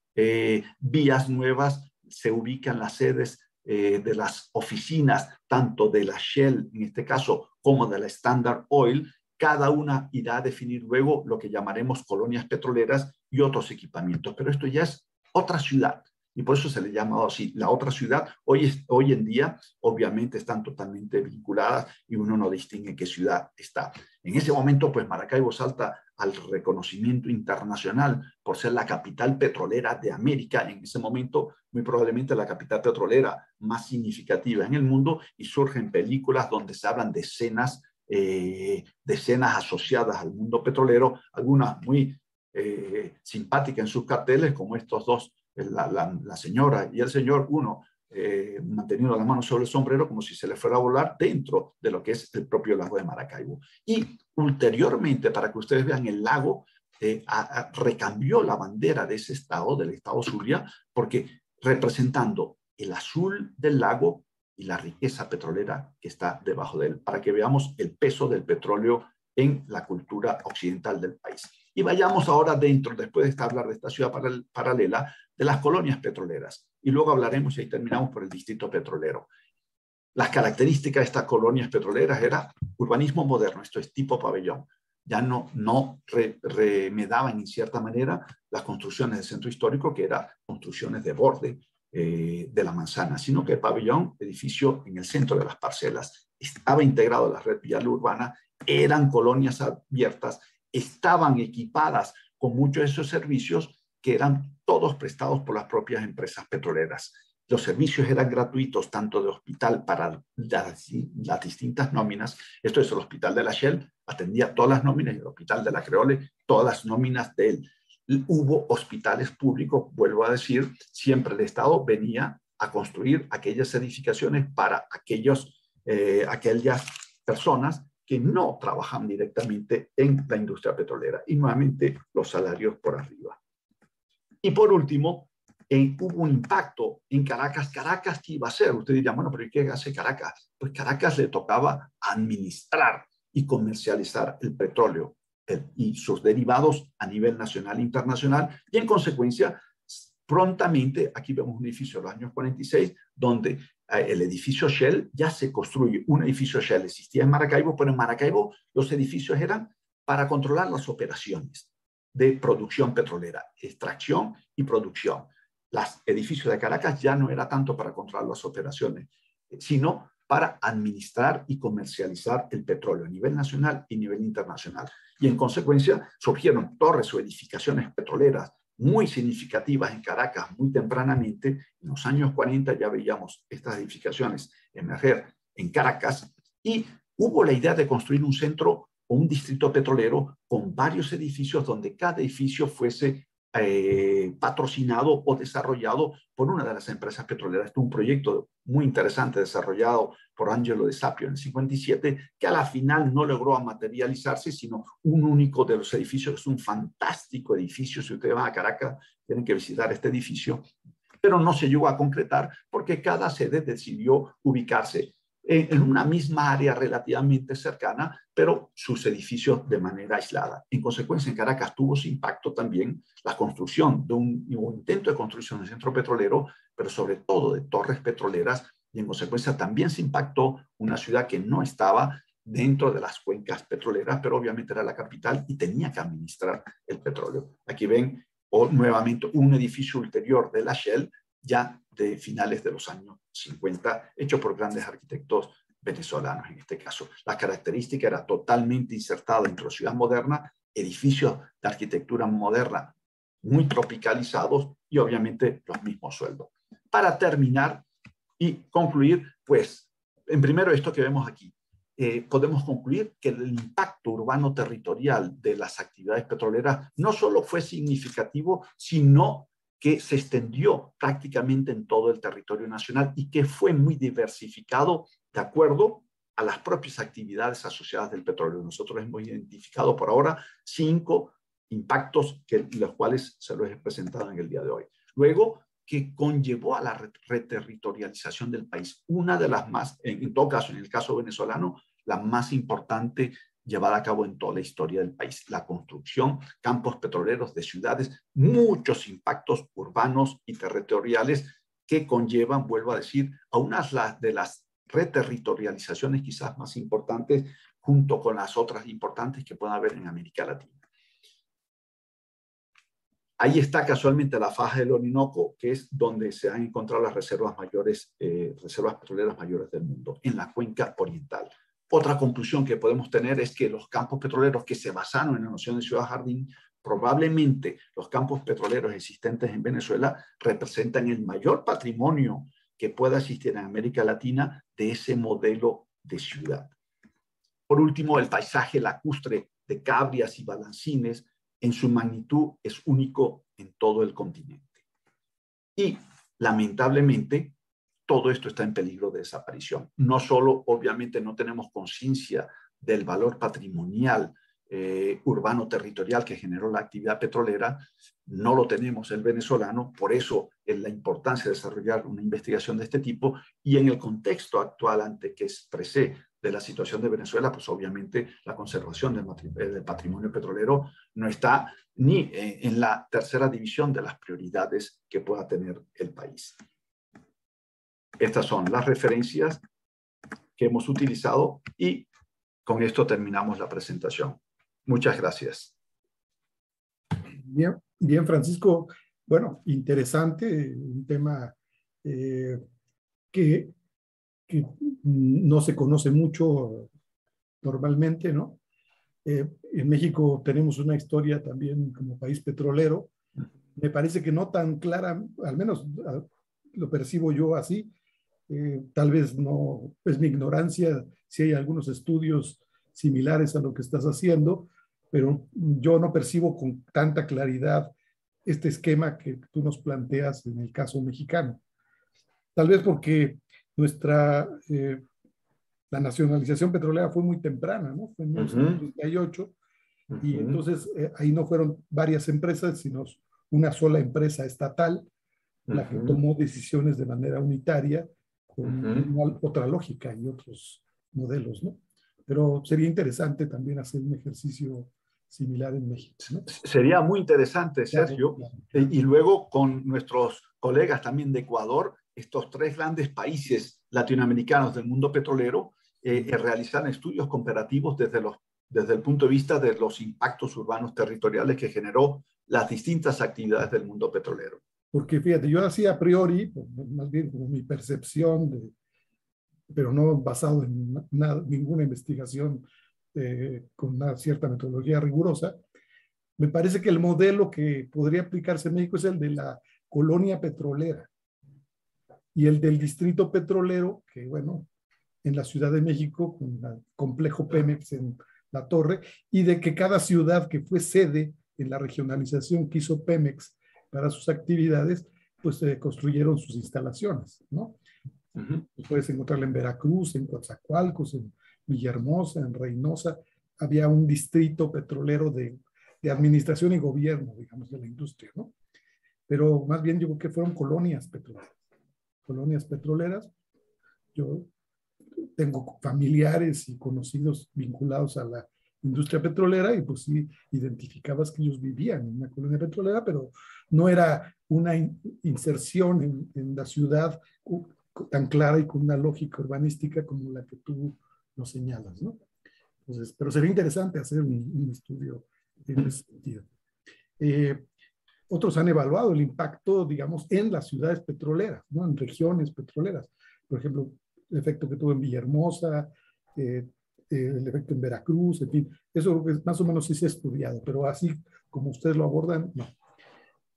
vías nuevas, se ubican las sedes de las oficinas, tanto de la Shell, en este caso, como de la Standard Oil. Cada una irá a definir luego lo que llamaremos colonias petroleras y otros equipamientos. Pero esto ya es otra ciudad. y por eso se le ha llamado así. La otra ciudad, hoy en día, obviamente están totalmente vinculadas y uno no distingue en qué ciudad está. En ese momento, pues Maracaibo salta al reconocimiento internacional por ser la capital petrolera de América, en ese momento muy probablemente la capital petrolera más significativa en el mundo, y surgen películas donde se hablan de escenas asociadas al mundo petrolero, algunas muy simpáticas en sus carteles, como estos dos, la señora y el señor, uno manteniendo la mano sobre el sombrero como si se le fuera a volar dentro de lo que es el propio lago de Maracaibo. Y ulteriormente, para que ustedes vean, el lago recambió la bandera de ese estado, del estado Zulia, porque representando el azul del lago y la riqueza petrolera que está debajo de él, para que veamos el peso del petróleo en la cultura occidental del país. Y vayamos ahora dentro, después de hablar de esta ciudad paralela, de las colonias petroleras. Y luego hablaremos, y ahí terminamos, por el distrito petrolero. Las características de estas colonias petroleras era urbanismo moderno, esto es tipo pabellón. Ya no remedaban en cierta manera las construcciones del centro histórico, que eran construcciones de borde de la manzana, sino que el pabellón, edificio en el centro de las parcelas, estaba integrado a la red vial urbana, eran colonias abiertas, estaban equipadas con muchos de esos servicios que eran todos prestados por las propias empresas petroleras. Los servicios eran gratuitos, tanto de hospital para las distintas nóminas. Esto es, el hospital de la Shell atendía todas las nóminas, y el hospital de la Creole todas las nóminas de él. Hubo hospitales públicos, vuelvo a decir, siempre el Estado venía a construir aquellas edificaciones para aquellas personas que no trabajan directamente en la industria petrolera, y nuevamente los salarios por arriba. Y por último, hubo un impacto en Caracas. ¿Caracas qué iba a hacer? Usted diría, bueno, pero ¿y qué hace Caracas? Pues Caracas le tocaba administrar y comercializar el petróleo y sus derivados a nivel nacional e internacional, y en consecuencia, prontamente, aquí vemos un edificio de los años 46, donde el edificio Shell ya se construye. Un edificio Shell existía en Maracaibo, pero en Maracaibo los edificios eran para controlar las operaciones de producción petrolera, extracción y producción. Los edificios de Caracas ya no era tanto para controlar las operaciones, sino para administrar y comercializar el petróleo a nivel nacional y a nivel internacional. Y en consecuencia surgieron torres o edificaciones petroleras muy significativas en Caracas muy tempranamente. En los años 40 ya veíamos estas edificaciones emerger en Caracas, y hubo la idea de construir un centro o un distrito petrolero con varios edificios, donde cada edificio fuese patrocinado o desarrollado por una de las empresas petroleras. Este es un proyecto muy interesante desarrollado por Angelo de Sapio en el 57, que a la final no logró materializarse, sino un único de los edificios. Es un fantástico edificio. Si ustedes van a Caracas, tienen que visitar este edificio, pero no se llegó a concretar porque cada sede decidió ubicarse en una misma área relativamente cercana, pero sus edificios de manera aislada. En consecuencia, en Caracas tuvo su impacto también la construcción de un intento de construcción del centro petrolero, pero sobre todo de torres petroleras, y en consecuencia también se impactó una ciudad que no estaba dentro de las cuencas petroleras, pero obviamente era la capital y tenía que administrar el petróleo. Aquí ven nuevamente un edificio ulterior de la Shell, ya de finales de los años 50, hecho por grandes arquitectos venezolanos en este caso. La característica era totalmente insertada dentro de la ciudad moderna, edificios de arquitectura moderna muy tropicalizados y obviamente los mismos sueldos. Para terminar y concluir, pues, en primero esto que vemos aquí, podemos concluir que el impacto urbano territorial de las actividades petroleras no solo fue significativo, sino que se extendió prácticamente en todo el territorio nacional y que fue muy diversificado de acuerdo a las propias actividades asociadas del petróleo. Nosotros hemos identificado por ahora 5 impactos, los cuales se los he presentado en el día de hoy. Luego, que conllevó a la reterritorialización del país, una de las más, en todo caso, en el caso venezolano, la más importante llevada a cabo en toda la historia del país. La construcción, campos petroleros de ciudades, muchos impactos urbanos y territoriales que conllevan, vuelvo a decir, a unas de las reterritorializaciones quizás más importantes, junto con las otras importantes que pueden haber en América Latina. Ahí está casualmente la faja del Orinoco, que es donde se han encontrado las reservas mayores, reservas petroleras mayores del mundo, en la cuenca oriental. Otra conclusión que podemos tener es que los campos petroleros que se basaron en la noción de ciudad jardín, probablemente los campos petroleros existentes en Venezuela representan el mayor patrimonio que pueda existir en América Latina de ese modelo de ciudad. Por último, el paisaje lacustre de Cabrias y Balancines en su magnitud es único en todo el continente. Y, lamentablemente, todo esto está en peligro de desaparición. No solo, obviamente, no tenemos conciencia del valor patrimonial urbano-territorial que generó la actividad petrolera, no lo tenemos el venezolano, por eso es la importancia de desarrollar una investigación de este tipo, y en el contexto actual ante que expresé de la situación de Venezuela, pues obviamente la conservación del patrimonio petrolero no está ni en la tercera división de las prioridades que pueda tener el país. Estas son las referencias que hemos utilizado y con esto terminamos la presentación. Muchas gracias. Bien, bien, Francisco. Bueno, interesante, un tema que no se conoce mucho normalmente, ¿no? En México tenemos una historia también como país petrolero. Me parece que no tan clara, al menos lo percibo yo así. Tal vez no, es mi ignorancia si hay algunos estudios similares a lo que estás haciendo, pero yo no percibo con tanta claridad este esquema que tú nos planteas en el caso mexicano. Tal vez porque la nacionalización petrolera fue muy temprana, ¿no? Fue en 1938, y entonces ahí no fueron varias empresas, sino una sola empresa estatal, la que tomó decisiones de manera unitaria, con otra lógica y otros modelos, ¿no? Pero sería interesante también hacer un ejercicio similar en México, ¿no? Sería muy interesante, Sergio. Claro, claro. Y luego con nuestros colegas también de Ecuador, estos tres grandes países latinoamericanos del mundo petrolero, realizar estudios comparativos desde el punto de vista de los impactos urbanos territoriales que generó las distintas actividades del mundo petrolero. Porque fíjate, yo así a priori, más bien como mi percepción, pero no basado en ninguna investigación con una cierta metodología rigurosa, me parece que el modelo que podría aplicarse en México es el de la colonia petrolera y el del distrito petrolero, que bueno, en la Ciudad de México, con el complejo Pemex en la torre, y de que cada ciudad que fue sede en la regionalización que hizo Pemex para sus actividades, pues construyeron sus instalaciones, ¿no? Puedes encontrarla en Veracruz, en Coatzacoalcos, en Villahermosa, en Reynosa. Había un distrito petrolero de administración y gobierno, digamos, de la industria, ¿no? Pero más bien yo creo que fueron colonias petroleras. Colonias petroleras. Yo tengo familiares y conocidos vinculados a la industria petrolera y pues sí identificabas que ellos vivían en una colonia petrolera, pero no era una inserción en la ciudad tan clara y con una lógica urbanística como la que tú nos señalas, ¿no? Entonces, pero sería interesante hacer un estudio en ese sentido. Otros han evaluado el impacto, digamos, en las ciudades petroleras, ¿no? En regiones petroleras. Por ejemplo, el efecto que tuvo en Villahermosa, el efecto en Veracruz, en fin. Eso más o menos sí se ha estudiado, pero así como ustedes lo abordan, no.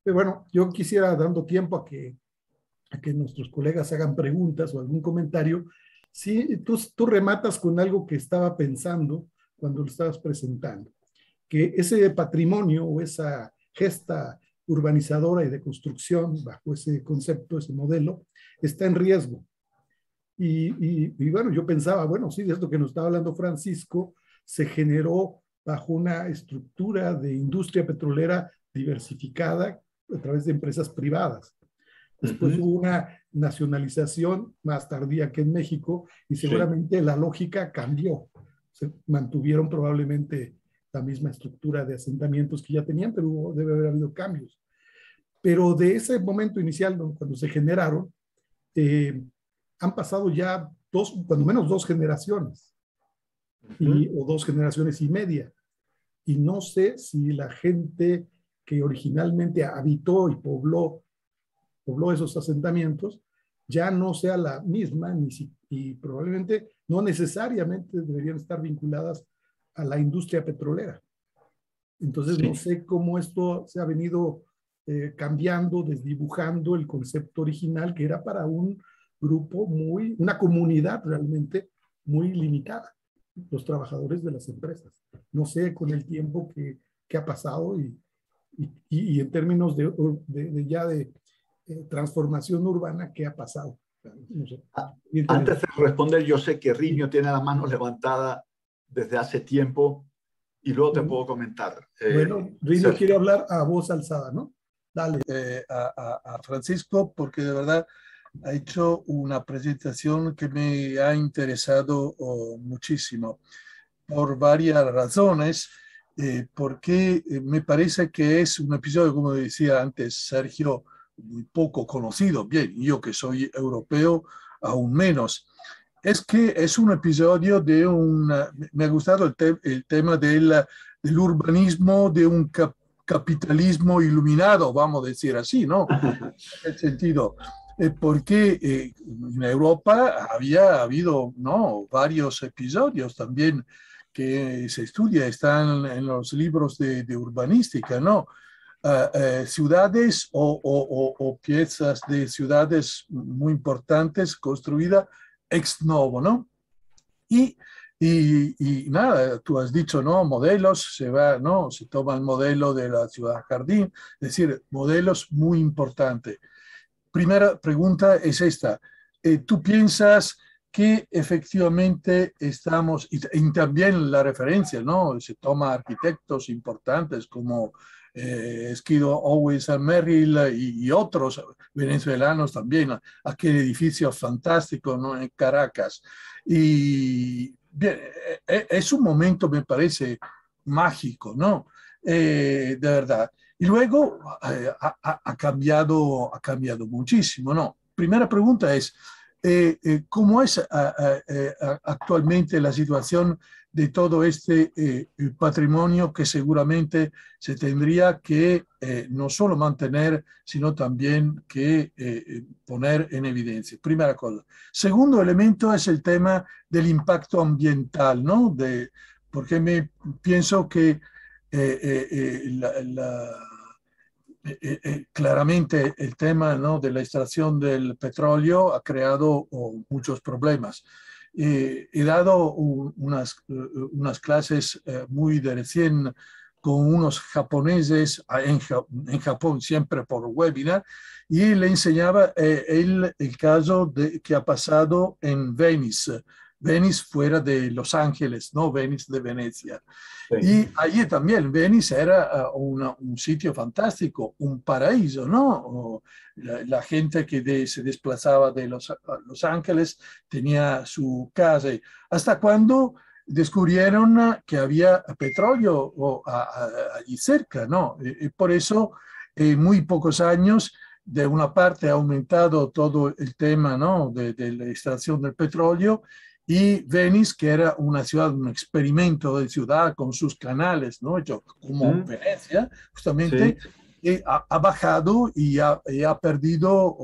Pero bueno, yo quisiera, dando tiempo a que nuestros colegas hagan preguntas o algún comentario, si tú rematas con algo que estaba pensando cuando lo estabas presentando, que ese patrimonio o esa gesta urbanizadora y de construcción bajo ese concepto, ese modelo, está en riesgo. Y bueno, yo pensaba, bueno, sí, de esto que nos estaba hablando Francisco, se generó bajo una estructura de industria petrolera diversificada a través de empresas privadas. Después hubo una nacionalización más tardía que en México y seguramente la lógica cambió. Se mantuvieron probablemente la misma estructura de asentamientos que ya tenían, pero debe haber habido cambios. Pero de ese momento inicial, cuando se generaron, han pasado ya cuando menos dos generaciones, o 2 generaciones y media. Y no sé si la gente que originalmente habitó y pobló esos asentamientos, ya no sea la misma y probablemente no necesariamente deberían estar vinculadas a la industria petrolera. Entonces, no sé cómo esto se ha venido cambiando, desdibujando el concepto original, que era para un grupo una comunidad realmente muy limitada, los trabajadores de las empresas. No sé con el tiempo que ha pasado y en términos de transformación urbana, ¿qué ha pasado? No sé. Antes de responder, yo sé que Riño tiene la mano levantada desde hace tiempo y luego te puedo comentar. Bueno, Riño quiere hablar a voz alzada, ¿no? Dale. A Francisco, porque de verdad ha hecho una presentación que me ha interesado muchísimo por varias razones, porque me parece que es un episodio, como decía antes Sergio, muy poco conocido. Bien, yo que soy europeo, aún menos. Es que es un episodio de me ha gustado el tema del urbanismo, de un capitalismo iluminado, vamos a decir así, ¿no? En el sentido, porque en Europa había habido, ¿no?, varios episodios también que se estudia, están en los libros de urbanística, ¿no? Ciudades o piezas de ciudades muy importantes construidas ex novo, ¿no? Y nada, tú has dicho, ¿no? Modelos, ¿no? Se toma el modelo de la ciudad jardín, es decir, modelos muy importantes. Primera pregunta es esta. ¿Tú piensas que efectivamente estamos, y también la referencia, ¿no? Se toma arquitectos importantes como Esquido Owens and Merrill y otros venezolanos también, aquel edificio fantástico, ¿no?, en Caracas. Y bien, es un momento, me parece, mágico, ¿no? De verdad. Y luego ha cambiado muchísimo, ¿no? Primera pregunta es, ¿cómo es actualmente la situación de todo este patrimonio que seguramente se tendría que no solo mantener, sino también que poner en evidencia? Primera cosa. Segundo elemento es el tema del impacto ambiental, ¿no? Porque pienso que claramente el tema, ¿no?, de la extracción del petróleo ha creado muchos problemas. He dado unas clases muy de recién con unos japoneses en Japón, siempre por webinar, y le enseñaba el caso que ha pasado en Venice fuera de Los Ángeles, no Venice de Venecia. Sí. Y allí también Venice era un sitio fantástico, un paraíso, ¿no? La gente que se desplazaba de Los Ángeles tenía su casa. Hasta cuando descubrieron que había petróleo allí cerca, ¿no? Y por eso, en muy pocos años, de una parte ha aumentado todo el tema, ¿no?, de la extracción del petróleo, y Venice, que era una ciudad, un experimento de ciudad con sus canales, ¿no?, hecho como Venecia, justamente, sí, ha bajado y ha perdido,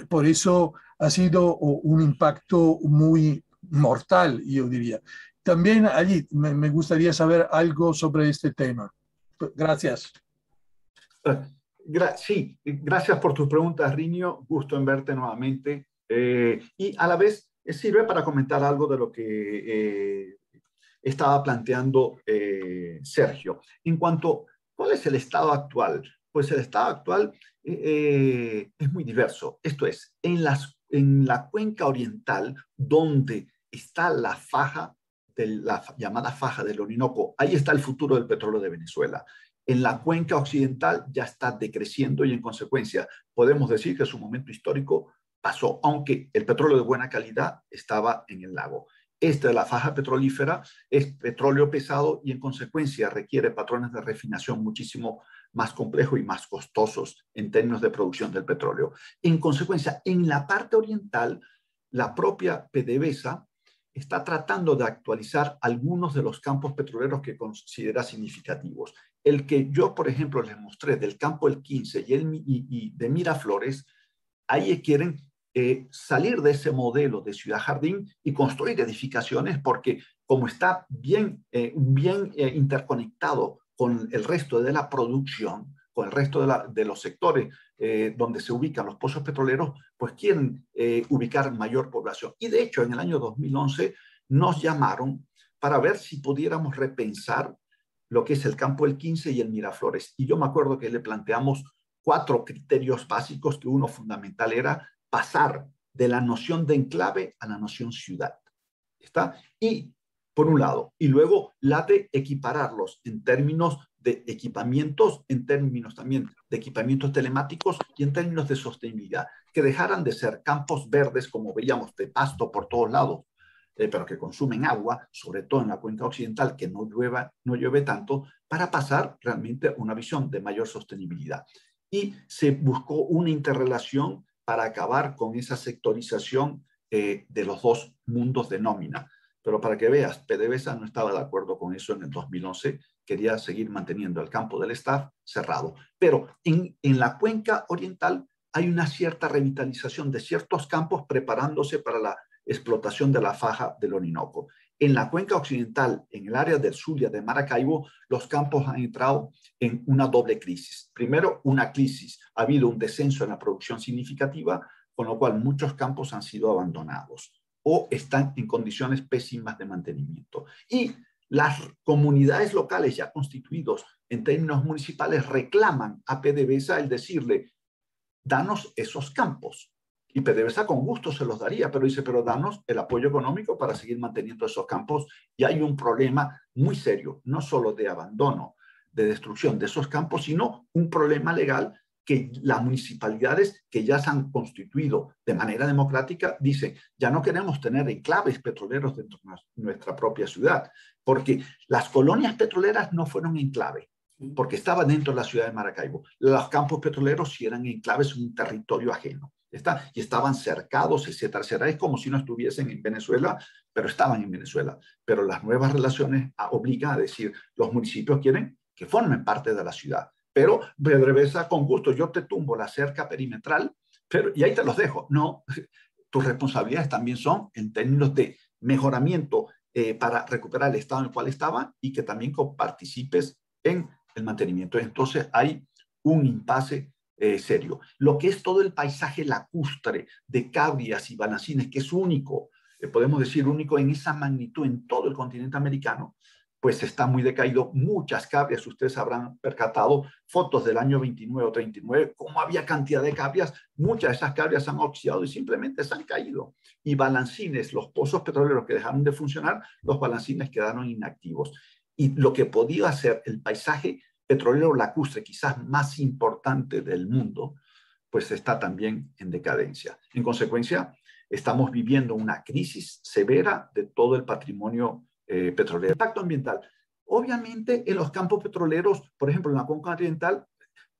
por eso ha sido un impacto muy mortal, yo diría. También allí me gustaría saber algo sobre este tema. Gracias. Sí, gracias por tus preguntas, Riño. Gusto en verte nuevamente. Y a la vez sirve para comentar algo de lo que estaba planteando Sergio. En cuanto, ¿cuál es el estado actual? Pues el estado actual es muy diverso. Esto es, en la cuenca oriental, donde está la faja, la llamada faja del Orinoco, ahí está el futuro del petróleo de Venezuela. En la cuenca occidental ya está decreciendo y en consecuencia podemos decir que su momento histórico pasó, aunque el petróleo de buena calidad estaba en el lago. Esta de la faja petrolífera es petróleo pesado y en consecuencia requiere patrones de refinación muchísimo más complejos y más costosos en términos de producción del petróleo. En consecuencia, en la parte oriental, la propia PDVSA está tratando de actualizar algunos de los campos petroleros que considera significativos. El que yo, por ejemplo, les mostré del campo El 15 y de Miraflores, ahí quieren salir de ese modelo de ciudad jardín y construir edificaciones porque como está bien interconectado con el resto de la producción, con el resto de los sectores donde se ubican los pozos petroleros, pues quieren ubicar mayor población. Y de hecho, en el año 2011 nos llamaron para ver si pudiéramos repensar lo que es el campo El 15 y el Miraflores. Y yo me acuerdo que le planteamos 4 criterios básicos, que uno fundamental era pasar de la noción de enclave a la noción ciudad. ¿Está? Y por un lado, y luego la de equipararlos en términos de equipamientos, en términos también de equipamientos telemáticos y en términos de sostenibilidad, que dejaran de ser campos verdes, como veíamos, de pasto por todos lados, pero que consumen agua, sobre todo en la cuenca occidental, que no llueve tanto, para pasar realmente a una visión de mayor sostenibilidad. Y se buscó una interrelación para acabar con esa sectorización de los dos mundos de nómina. Pero para que veas, PDVSA no estaba de acuerdo con eso en el 2011, quería seguir manteniendo el campo del staff cerrado. Pero en la cuenca oriental hay una cierta revitalización de ciertos campos preparándose para la explotación de la faja del Orinoco. En la cuenca occidental, en el área del Zulia, de Maracaibo, los campos han entrado en una doble crisis. Primero, una crisis. Ha habido un descenso en la producción significativa, con lo cual muchos campos han sido abandonados o están en condiciones pésimas de mantenimiento. Y las comunidades locales ya constituidos en términos municipales reclaman a PDVSA el decirle, danos esos campos. Y PDVSA con gusto se los daría, pero dice, pero danos el apoyo económico para seguir manteniendo esos campos. Y hay un problema muy serio, no solo de abandono, de destrucción de esos campos, sino un problema legal que las municipalidades que ya se han constituido de manera democrática dicen, ya no queremos tener enclaves petroleros dentro de nuestra propia ciudad, porque las colonias petroleras no fueron enclave, porque estaban dentro de la ciudad de Maracaibo. Los campos petroleros sí eran enclaves en un territorio ajeno. Y estaban cercados, etcétera, etcétera. Es como si no estuviesen en Venezuela, pero estaban en Venezuela. Pero las nuevas relaciones obligan a decir, los municipios quieren que formen parte de la ciudad. Pero PDVSA, con gusto, yo te tumbo la cerca perimetral, y ahí te los dejo. No, tus responsabilidades también son en términos de mejoramiento para recuperar el estado en el cual estaban y que también participes en el mantenimiento. Entonces hay un impasse serio. Lo que es todo el paisaje lacustre de cabrias y balancines, que es único, podemos decir único en esa magnitud en todo el continente americano, pues está muy decaído. Muchas cabrias, ustedes habrán percatado fotos del año 29 o 39, cómo había cantidad de cabrias. Muchas de esas cabrias han oxidado y simplemente se han caído. Y balancines, los pozos petroleros que dejaron de funcionar, los balancines quedaron inactivos. Y lo que podía ser el paisaje petrolero lacustre, quizás más importante del mundo, pues está también en decadencia. En consecuencia, estamos viviendo una crisis severa de todo el patrimonio petrolero. Impacto ambiental. Obviamente, en los campos petroleros, por ejemplo, en la cuenca oriental,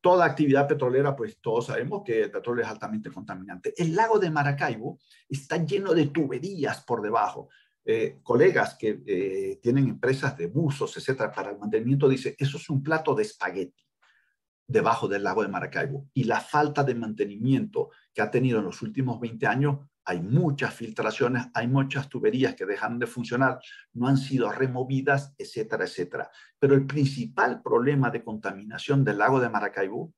toda actividad petrolera, pues todos sabemos que el petróleo es altamente contaminante. El lago de Maracaibo está lleno de tuberías por debajo. Colegas que tienen empresas de buzos, etcétera, para el mantenimiento, dicen, eso es un plato de espagueti debajo del lago de Maracaibo. Y la falta de mantenimiento que ha tenido en los últimos 20 años, hay muchas filtraciones, hay muchas tuberías que dejaron de funcionar, no han sido removidas, etcétera, etcétera. Pero el principal problema de contaminación del lago de Maracaibo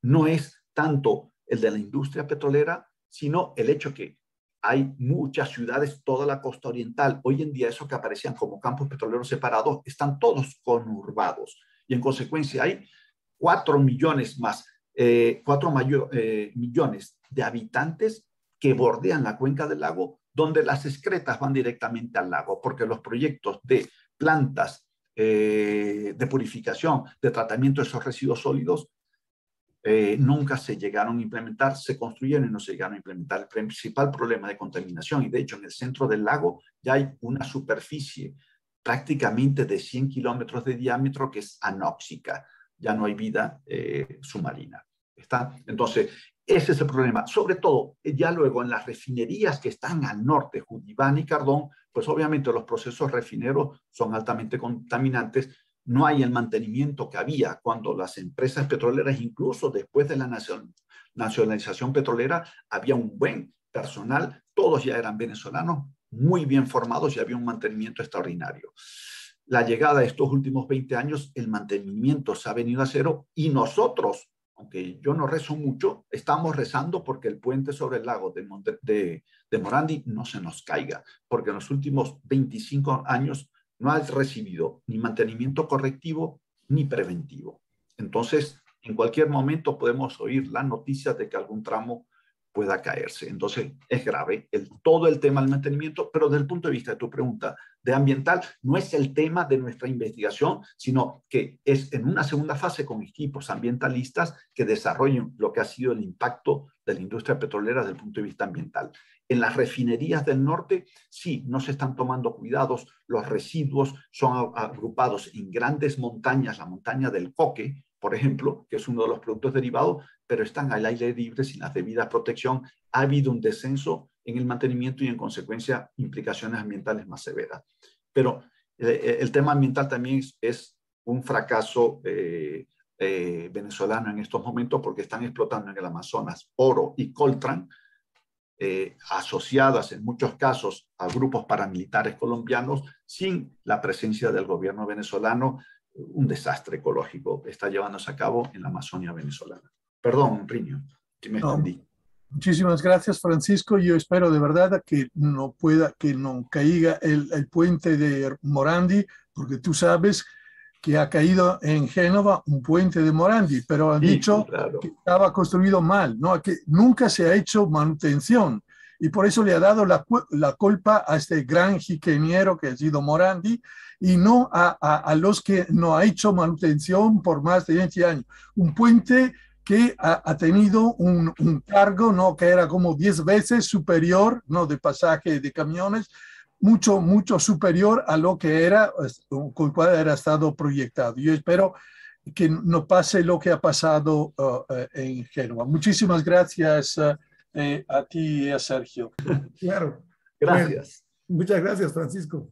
no es tanto el de la industria petrolera, sino el hecho que hay muchas ciudades, toda la costa oriental. Hoy en día, esos que aparecían como campos petroleros separados, están todos conurbados. Y en consecuencia hay 4 millones más, 4 millones de habitantes que bordean la cuenca del lago, donde las excretas van directamente al lago, porque los proyectos de plantas de purificación, de tratamiento de esos residuos sólidos, nunca se llegaron a implementar, se construyeron y no se llegaron a implementar. El principal problema de contaminación, y de hecho en el centro del lago ya hay una superficie prácticamente de 100 kilómetros de diámetro que es anóxica, ya no hay vida submarina. ¿Está? Entonces, ese es el problema. Sobre todo, ya luego en las refinerías que están al norte, Judibán y Cardón, pues obviamente los procesos refineros son altamente contaminantes. No hay el mantenimiento que había cuando las empresas petroleras, incluso después de la nacionalización petrolera, había un buen personal, todos ya eran venezolanos, muy bien formados y había un mantenimiento extraordinario. La llegada de estos últimos 20 años, el mantenimiento se ha venido a cero y nosotros, aunque yo no rezo mucho, estamos rezando porque el puente sobre el lago de Morandi no se nos caiga, porque en los últimos 25 años no ha recibido ni mantenimiento correctivo ni preventivo. Entonces, en cualquier momento podemos oír la noticia de que algún tramo pueda caerse. Entonces, es grave todo el tema del mantenimiento, pero desde el punto de vista de tu pregunta de ambiental, no es el tema de nuestra investigación, sino que es en una segunda fase con equipos ambientalistas que desarrollen lo que ha sido el impacto de la industria petrolera desde el punto de vista ambiental. En las refinerías del norte, sí, no se están tomando cuidados, los residuos son agrupados en grandes montañas, la montaña del Coque, por ejemplo, que es uno de los productos derivados, pero están al aire libre sin la debida protección. Ha habido un descenso en el mantenimiento y en consecuencia implicaciones ambientales más severas. Pero el tema ambiental también es un fracaso venezolano en estos momentos porque están explotando en el Amazonas oro y coltran, asociadas en muchos casos a grupos paramilitares colombianos sin la presencia del gobierno venezolano. Un desastre ecológico está llevándose a cabo en la Amazonia venezolana. Perdón, Riño, si me extendí. Muchísimas gracias, Francisco. Yo espero de verdad que no caiga el puente de Morandi, porque tú sabes que ha caído en Génova un puente de Morandi, pero han dicho claro, que estaba construido mal, ¿no? Que nunca se ha hecho manutención. Y por eso le ha dado la culpa a este gran ingeniero que ha sido Morandi y no a los que no ha hecho manutención por más de 20 años. Un puente que ha tenido un cargo, ¿no? Que era como 10 veces superior, ¿no? De pasaje de camiones, mucho superior a lo que era, con el cual era estado proyectado. Yo espero que no pase lo que ha pasado en Génova. Muchísimas gracias a ti y a Sergio. Claro. Gracias. Bueno, muchas gracias, Francisco.